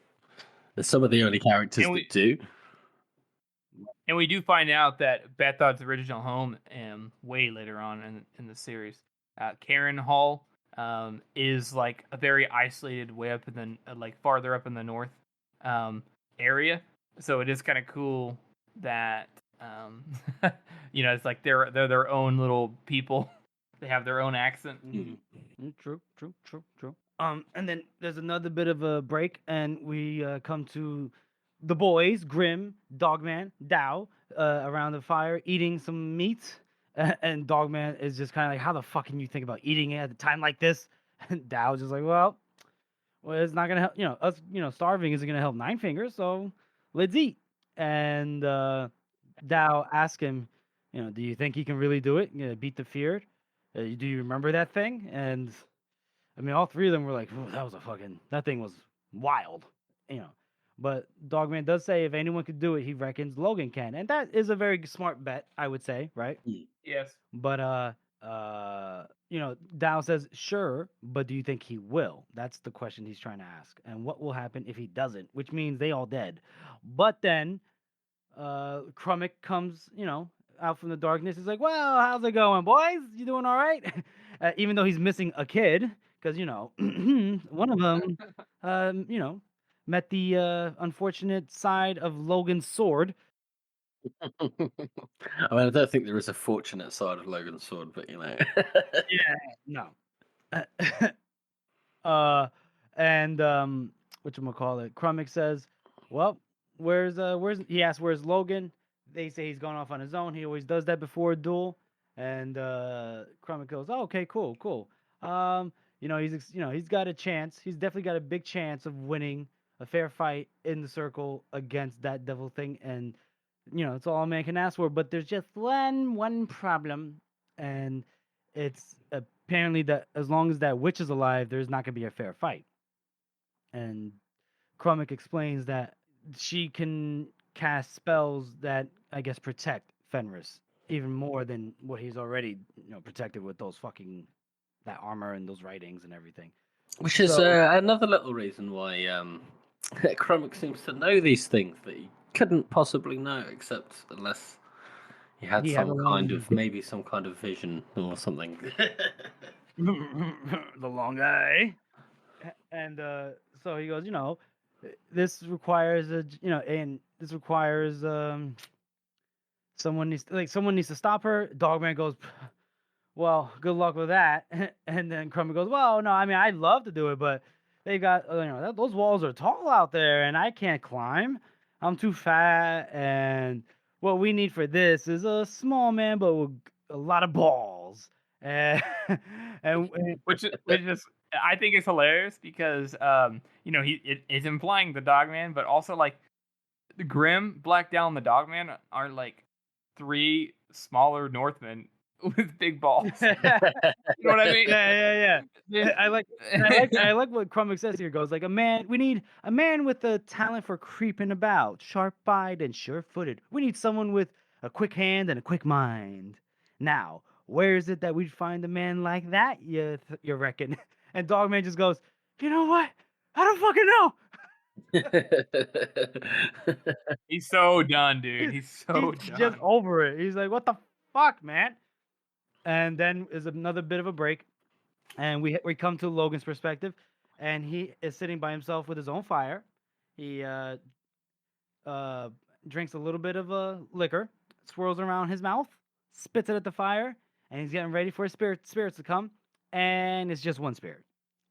There's some of the only characters that do. And we do find out that Bethod's original home, way later on in the series, Karen Hall, is like a very isolated way up in the farther up in the north area. So it is kind of cool that it's like they're their own little people. They have their own accent. Mm-hmm. True. And then there's another bit of a break, and we come to the boys, Grim, Dogman, Dow, around the fire eating some meat. And Dogman is just kind of like, how the fuck can you think about eating it at a time like this? And Dow's just like, well, it's not gonna help. Us, starving isn't gonna help Nine Fingers, so let's eat. And Dow asks him, do you think he can really do it? Beat the feared? Do you remember that thing? And I mean, all three of them were like, that thing was wild, But Dogman does say if anyone could do it, he reckons Logan can. And that is a very smart bet, I would say, right? Yes. But Dow says, sure, but do you think he will? That's the question he's trying to ask. And what will happen if he doesn't? Which means they all dead. But then Crummick comes, out from the darkness. He's like, well, how's it going, boys? You doing all right? Even though he's missing a kid, because, one of them, met the unfortunate side of Logan's sword. I mean, I don't think there is a fortunate side of Logan's sword, but Yeah, no. And whatchamacallit, Crummick says, well, where's he asks where's Logan? They say he's gone off on his own. He always does that before a duel. And Crummick goes, oh, okay, cool. He's got a chance. He's definitely got a big chance of winning a fair fight in the circle against that devil thing. And it's all a man can ask for. But there's just one problem, and it's apparently that as long as that witch is alive, there's not gonna be a fair fight. And Crummick explains that she can cast spells that I guess protect Fenris even more than what he's already protected with those that armor and those writings and everything. Which is another little reason why Crummick seems to know these things that he couldn't possibly know, except unless he had maybe some kind of vision or something. The long eye. And so he goes, this requires someone needs to stop her. Dogman goes, well, good luck with that. And then Crummy goes, well, no, I mean, I'd love to do it, but they got, those walls are tall out there and I can't climb. I'm too fat. And what we need for this is a small man, but with a lot of balls. And which is, I think is hilarious because, he is implying the Dogman, but also like the Grimm, Black Down, the Dogman are like 3 smaller Northmen with big balls. You know what I mean? Yeah. I like what Crummick says here. Goes like we need a man with a talent for creeping about, sharp-eyed and sure-footed. We need someone with a quick hand and a quick mind. Now, where is it that we'd find a man like that, you reckon? And Dogman just goes, you know what? I don't fucking know. He's so done, dude. He's done. Just over it. He's like, what the fuck, man? And then is another bit of a break. And we come to Logan's perspective. And he is sitting by himself with his own fire. He drinks a little bit of liquor, swirls around his mouth, spits it at the fire, and he's getting ready for his spirits to come. And it's just one spirit.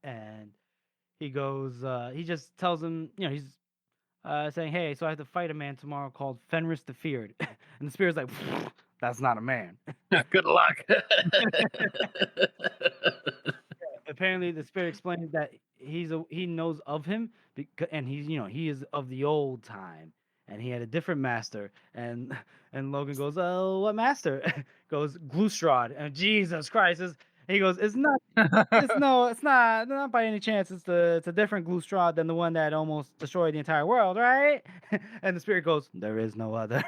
And he goes, he just tells him, he's saying, hey, so I have to fight a man tomorrow called Fenris the Feared. And the spirit's like, that's not a man. Good luck. Apparently, the spirit explains that he knows of him, and he is of the old time, and he had a different master. And Logan goes, oh, what master? Goes Glustrod. And Jesus Christ, he goes, it's not by any chance. It's a different Glustrod than the one that almost destroyed the entire world, right? And the spirit goes, there is no other.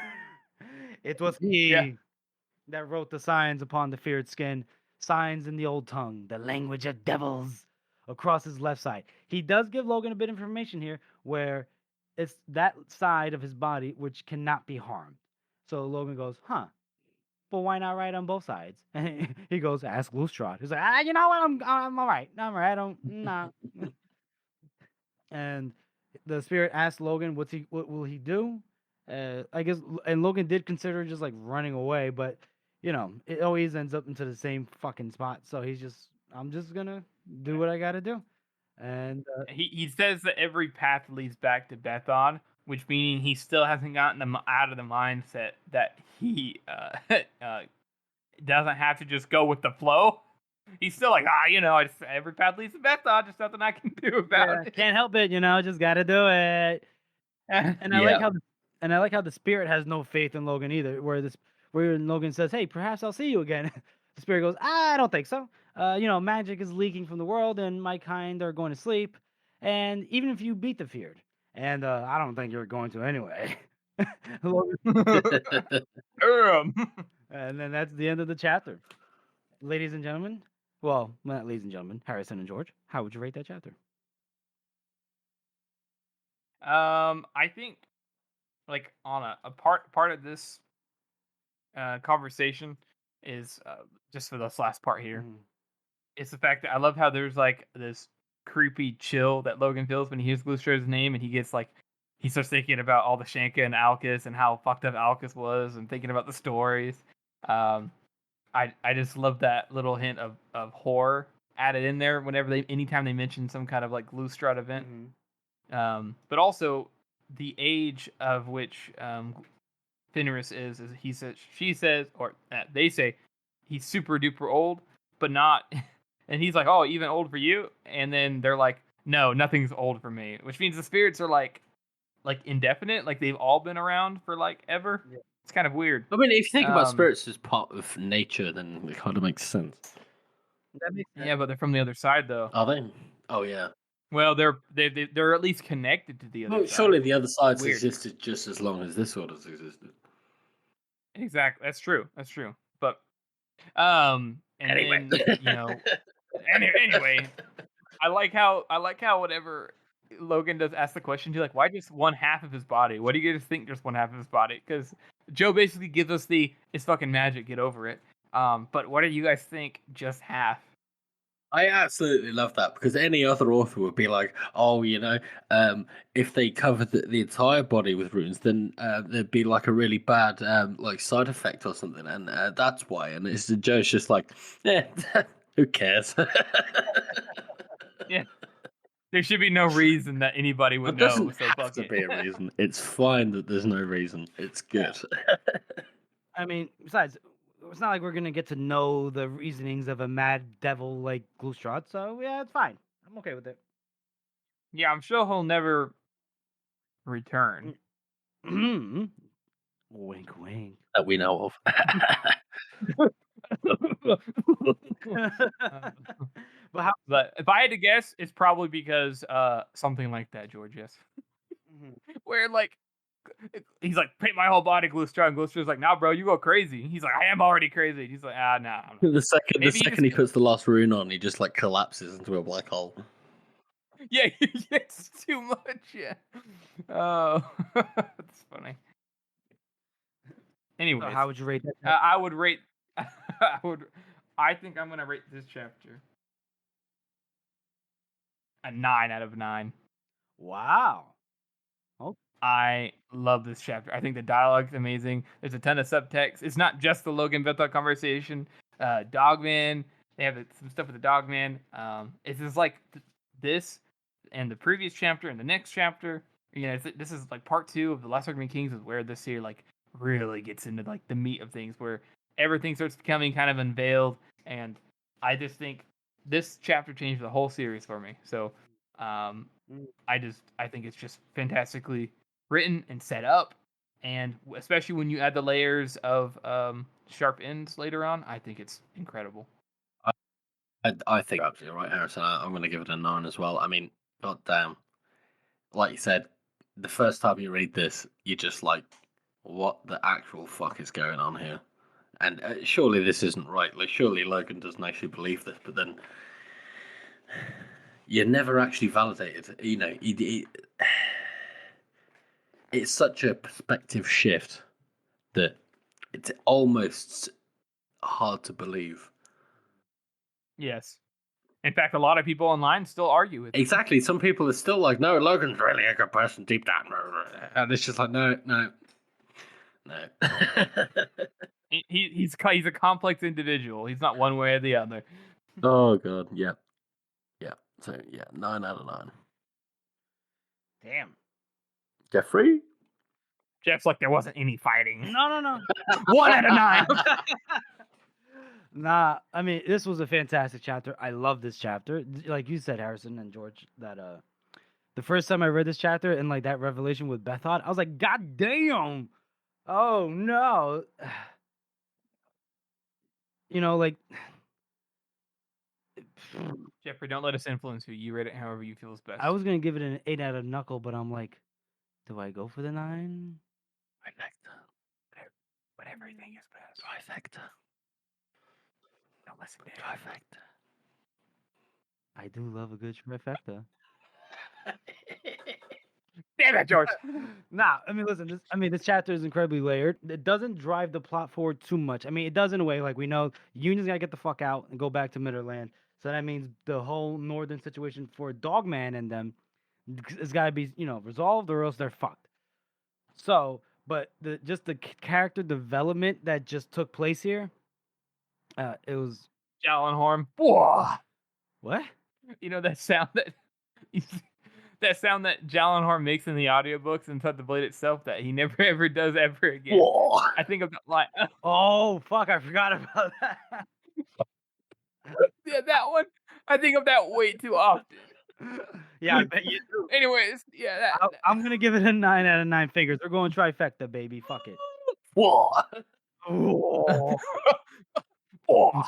It was he that wrote the signs upon the feared skin, signs in the old tongue, the language of devils, across his left side. He does give Logan a bit of information here where it's that side of his body which cannot be harmed. So Logan goes, huh, but why not write on both sides? And he goes, ask Loostrod. He's like, you know what, I'm all right. I'm all right. I don't, nah. And the spirit asked Logan, what will he do? I guess, and Logan did consider just like running away, but it always ends up into the same fucking spot. So I'm just gonna do what I gotta do. And he says that every path leads back to Bethon, which meaning he still hasn't gotten them out of the mindset that he doesn't have to just go with the flow. He's still like, every path leads to Bethon, just nothing I can do about it. Can't help it, just gotta do it. And I like how the spirit has no faith in Logan either, where Logan says, hey, perhaps I'll see you again. The spirit goes, I don't think so. Magic is leaking from the world and my kind are going to sleep. And even if you beat the feared, and I don't think you're going to anyway. And then that's the end of the chapter. ladies and gentlemen, well, not ladies and gentlemen, Harrison and George, how would you rate that chapter? I think like on a part of this conversation is just for this last part here. Mhm. It's the fact that I love how there's like this creepy chill that Logan feels when he hears Glustra's name, and he starts thinking about all the Shanka and Alcus and how fucked up Alcus was, and thinking about the stories. Um, I just love that little hint of horror added in there anytime they mention some kind of like Glustrad event. Mhm. But also the age of which Fenris is she says, or they say he's super duper old, but not. And he's like, oh, even old for you? And then they're like, no, nothing's old for me, which means the spirits are like indefinite, like they've all been around for like ever. Yeah. It's kind of weird. I mean, if you think about spirits as part of nature, then it kind of makes sense. That makes sense. Yeah, but they're from the other side, though. Are they? Oh yeah. Well, they're at least connected to the other side. Surely the other side's Weird. existed just as long as this one has existed. Exactly, that's true. But and Anyway. then anyway, I like how whenever Logan does ask the question, he's like, why just one half of his body? What do you guys think just one half of his body? Because Joe basically gives us it's fucking magic, get over it. But what do you guys think just half? I absolutely love that, because any other author would be like, oh, if they covered the entire body with runes, then there'd be like a really bad like side effect or something, and that's why. And Joe's just like, yeah, who cares? Yeah, there should be no reason that anybody would know. Doesn't So have to be a reason. It's fine that there's no reason. It's good. I mean, besides, it's not like we're gonna get to know the reasonings of a mad devil like Glustrad, so yeah, it's fine. I'm okay with it. Yeah, I'm sure he'll never return. Wink, wink. That we know of. But if I had to guess, it's probably because something like that, George. Yes. Where like he's like, paint my whole body Glustrad, and Glustra's like, nah, bro, you go crazy. He's like, I am already crazy. He's like, nah. The second he puts the last rune on, he just like collapses into a black hole. Yeah, it's too much. Yeah. Oh, that's funny. Anyways, So how would you rate that? I would rate. I think I'm gonna rate this chapter a 9 out of 9. Wow. Oh. I love this chapter. I think the dialogue's amazing. There's a ton of subtext. It's not just the Logan Bethel conversation. Dogman. They have some stuff with the Dogman. It's just like this and the previous chapter and the next chapter. This is like part 2 of the Last Argument Kings, is where this here like really gets into like the meat of things, where everything starts becoming kind of unveiled. And I just think this chapter changed the whole series for me. So I think it's just fantastically written and set up, and especially when you add the layers of sharp ends later on, I think it's incredible. I think you're absolutely right, Harrison. I'm going to give it a 9 as well. I mean, goddamn, like you said, the first time you read this, you're just like, what the actual fuck is going on here? And surely this isn't right. Like, surely Logan doesn't actually believe this, but then you're never actually validated. It's such a perspective shift that it's almost hard to believe. Yes. In fact, a lot of people online still argue with it. Exactly. Some people are still like, no, Logan's really a good person deep down. And it's just like, no. He's a complex individual. He's not one way or the other. Oh, God. Yeah. So, 9 out of 9. Damn. Jeffrey? Jeff's like, there wasn't any fighting. No. 1 out of 9. Nah, I mean, this was a fantastic chapter. I love this chapter. Like you said, Harrison and George, that the first time I read this chapter and like that revelation with Bethod, I was like, God damn. Oh no. Like Jeffrey, don't let us influence you. You read it however you feel is best. I was gonna give it an 8 out of knuckle, but I'm like, do I go for the 9? Trifecta. But everything is best. Trifecta. Don't listen to Trifecta. I do love a good trifecta. Damn it, George. Nah, I mean, listen. This chapter is incredibly layered. It doesn't drive the plot forward too much. I mean, it does in a way. Like we know, Union's gotta get the fuck out and go back to Midderland. So that means the whole northern situation for Dogman and them has got to be, resolved, or else they're fucked. So, but the character development that just took place here, it was Jallenhorn. Whoa. what? You know that sound that sound that Jallenhorn makes in the audiobooks inside the blade itself that he never ever does ever again. Whoa. I think of that line. Oh fuck! I forgot about that. Yeah, that one. I think of that way too often. Yeah, I bet you do. Anyways, yeah, I'm gonna give it a 9 out of 9 fingers. We're going trifecta, baby. Fuck it. Whoa. Oh.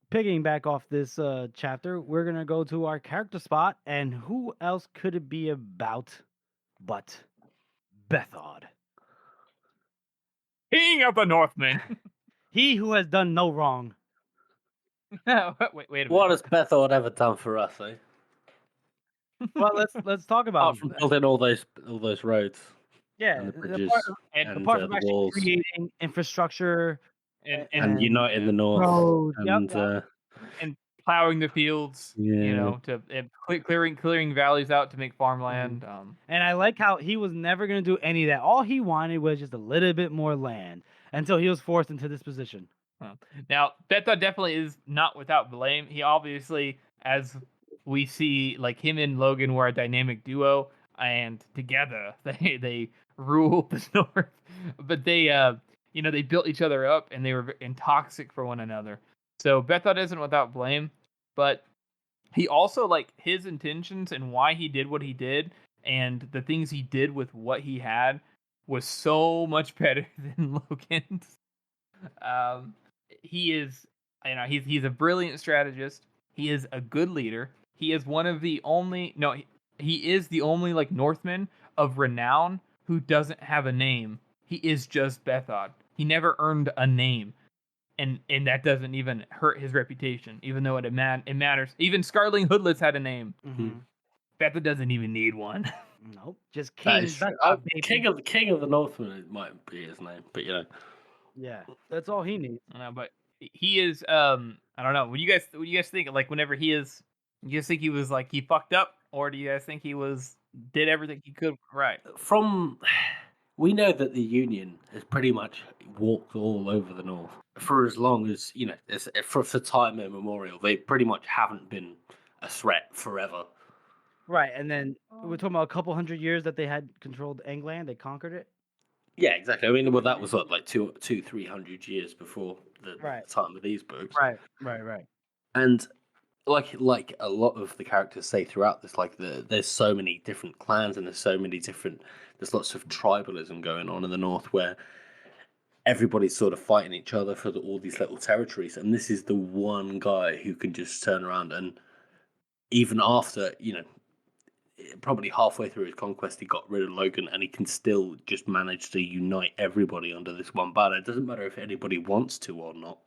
Picking back off this chapter, we're gonna go to our character spot, and who else could it be about but Bethod, King of the Northmen. he who has done no wrong. wait a minute. What has Bethod ever done for us, eh? Well, let's talk about Apart from building all those roads. yeah, And the bridges. apart from the actually walls. creating infrastructure And uniting the north. roads, and plowing the fields, to clearing valleys out to make farmland. And I like how he was never going to do any of that. All he wanted was just a little bit more land until he was forced into this position. Now, Bethod definitely is not without blame. He obviously, as we see, like him and Logan were a dynamic duo, and together they ruled the North. But they built each other up, and they were toxic for one another. So Bethod isn't without blame, but he also, like, his intentions and why he did what he did and the things he did with what he had was so much better than Logan's. He is, he's a brilliant strategist. He is a good leader. He is one of the only, he is the only, like, Northman of renown who doesn't have a name. He is just Bethod. He never earned a name. And that doesn't even hurt his reputation, even though it matters. Even Scarling Hoodless had a name. Mm-hmm. Bethod doesn't even need one. Nope, just King. King of the Northmen, it might be his name, but yeah, that's all he needs. But he is. I don't know. What do you guys think? Like, whenever he is, you guys think he was like he fucked up, or do you guys think he did everything he could right? We know that the Union has pretty much walked all over the North for as long as, for time immemorial. They pretty much haven't been a threat forever. Right, and then we're talking about a couple hundred years that they had controlled England. They conquered it. Yeah, exactly. I mean, well, that was like 300 years before the time of these books. Right. And like a lot of the characters say throughout this, like there's so many different clans and there's lots of tribalism going on in the North where everybody's sort of fighting each other for all these little territories, and this is the one guy who can just turn around and even after, probably halfway through his conquest, he got rid of Logan, and he can still just manage to unite everybody under this one banner. It doesn't matter if anybody wants to or not,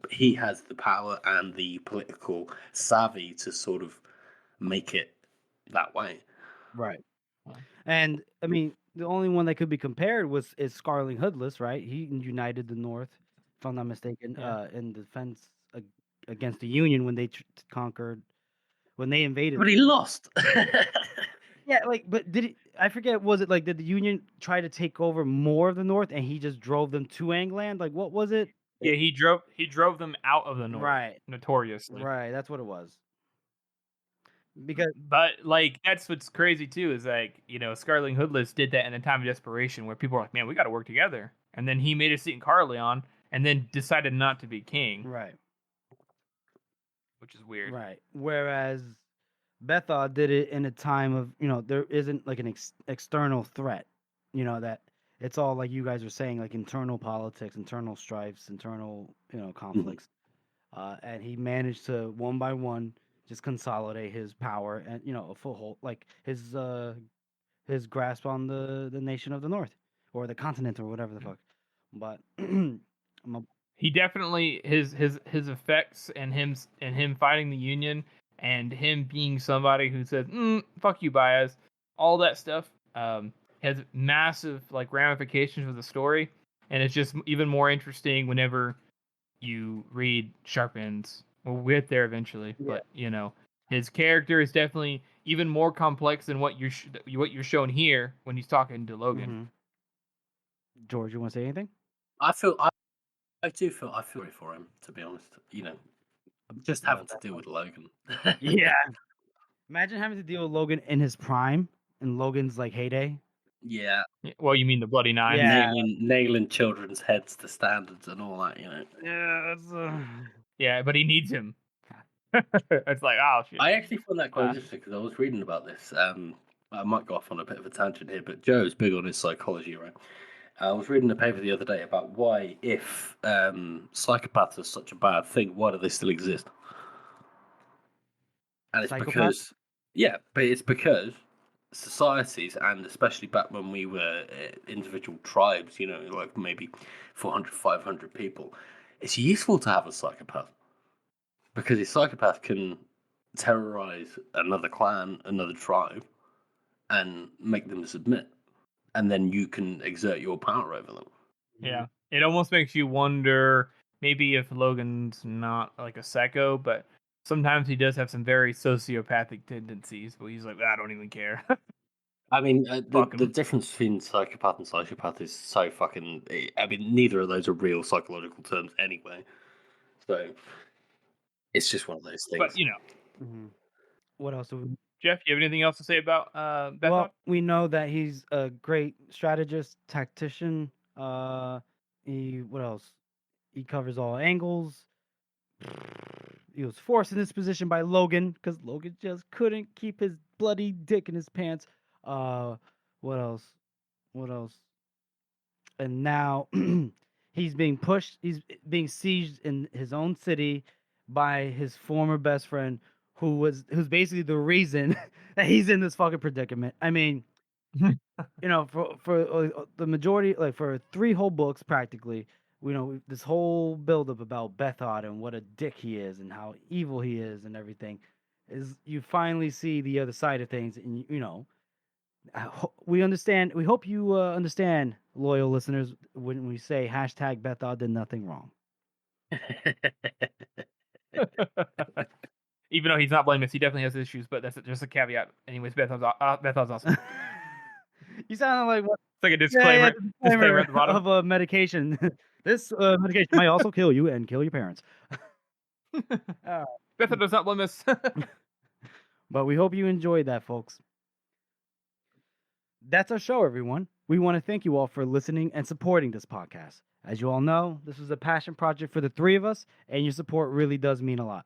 but he has the power and the political savvy to sort of make it that way. Right. And I mean, the only one that could be compared is Scarling Hoodless, right? He united the North, if I'm not mistaken, in defense against the Union when they when they invaded. But he lost. Yeah, but I forget, was it like, did the Union try to take over more of the North and he just drove them to England? Like, what was it? Yeah, he drove them out of the North. Right. Notoriously. Right, that's what it was. But like, that's what's crazy too, is like, Scarling Hoodless did that in a time of desperation where people were like, man, we got to work together. And then he made a seat in Carleon and then decided not to be king. Right. Which is weird. Right. Whereas Bethod did it in a time of, there isn't like an external threat, that it's all like you guys are saying, like internal politics, internal strifes, internal, conflicts. Mm-hmm. And he managed to, one by one, just consolidate his power and, a foothold, like his grasp on the nation of the North or the continent or whatever the fuck. But He definitely his effects and him fighting the Union and him being somebody who says "fuck you, Baez," all that stuff has massive like ramifications for the story, and it's just even more interesting whenever you read Sharpen's. We'll get there eventually, but his character is definitely even more complex than what you're shown here when he's talking to Logan. Mm-hmm. George, you want to say anything? I feel sorry for him, to be honest. Just having to deal with Logan. Yeah. Imagine having to deal with Logan in his prime, in Logan's like heyday. Yeah. Well, you mean the Bloody Nine? Yeah. Nailing children's heads to standards and all that, Yeah, that's. Yeah, but he needs him. It's like, oh shit. I actually found that quite interesting because I was reading about this. I might go off on a bit of a tangent here, but Joe's big on his psychology, right? I was reading a paper the other day about why, if psychopaths are such a bad thing, why do they still exist? And it's because societies, and especially back when we were individual tribes, like maybe 400, 500 people, it's useful to have a psychopath. Because a psychopath can terrorize another clan, another tribe, and make them submit. And then you can exert your power over them. Yeah. It almost makes you wonder maybe if Logan's not like a psycho, but sometimes he does have some very sociopathic tendencies, but he's like, I don't even care. I mean, the difference between psychopath and sociopath is so fucking... I mean, neither of those are real psychological terms anyway. So, it's just one of those things. But, Mm-hmm. What else? Jeff, you have anything else to say about Bethod? Well, we know that he's a great strategist, tactician. What else? He covers all angles. He was forced in this position by Logan because Logan just couldn't keep his bloody dick in his pants. What else? And now he's being pushed. He's being sieged in his own city by his former best friend, who's basically the reason that he's in this fucking predicament. I mean, for the majority, like for 3 whole books practically, this whole buildup about Bethod and what a dick he is and how evil he is and everything, is you finally see the other side of things, and we understand. We hope you understand, loyal listeners, when we say hashtag Bethod did nothing wrong. Even though he's not blameless, he definitely has issues, but that's just a caveat. Anyways, Bethod's awesome. You sound like what? It's like a disclaimer, disclaimer at the bottom of a medication. This medication might also kill you and kill your parents. Bethod does not blameless. But we hope you enjoyed that, folks. That's our show, everyone. We want to thank you all for listening and supporting this podcast. As you all know, this is a passion project for the 3 of us, and your support really does mean a lot.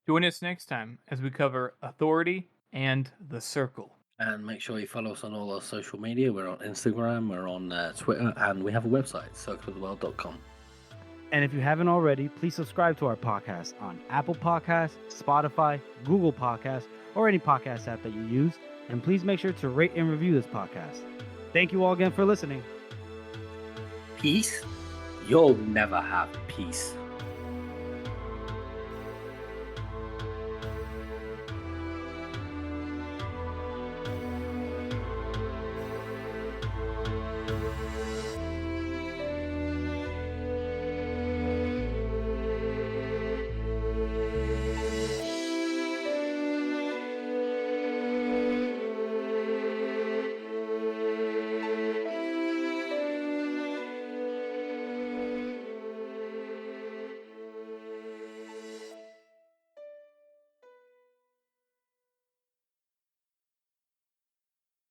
Join us next time as we cover Authority and The Circle. And make sure you follow us on all our social media. We're on Instagram, we're on Twitter, and we have a website, circleoftheworld.com. And if you haven't already, please subscribe to our podcast on Apple Podcasts, Spotify, Google Podcasts, or any podcast app that you use. And please make sure to rate and review this podcast. Thank you all again for listening. Peace? You'll never have peace.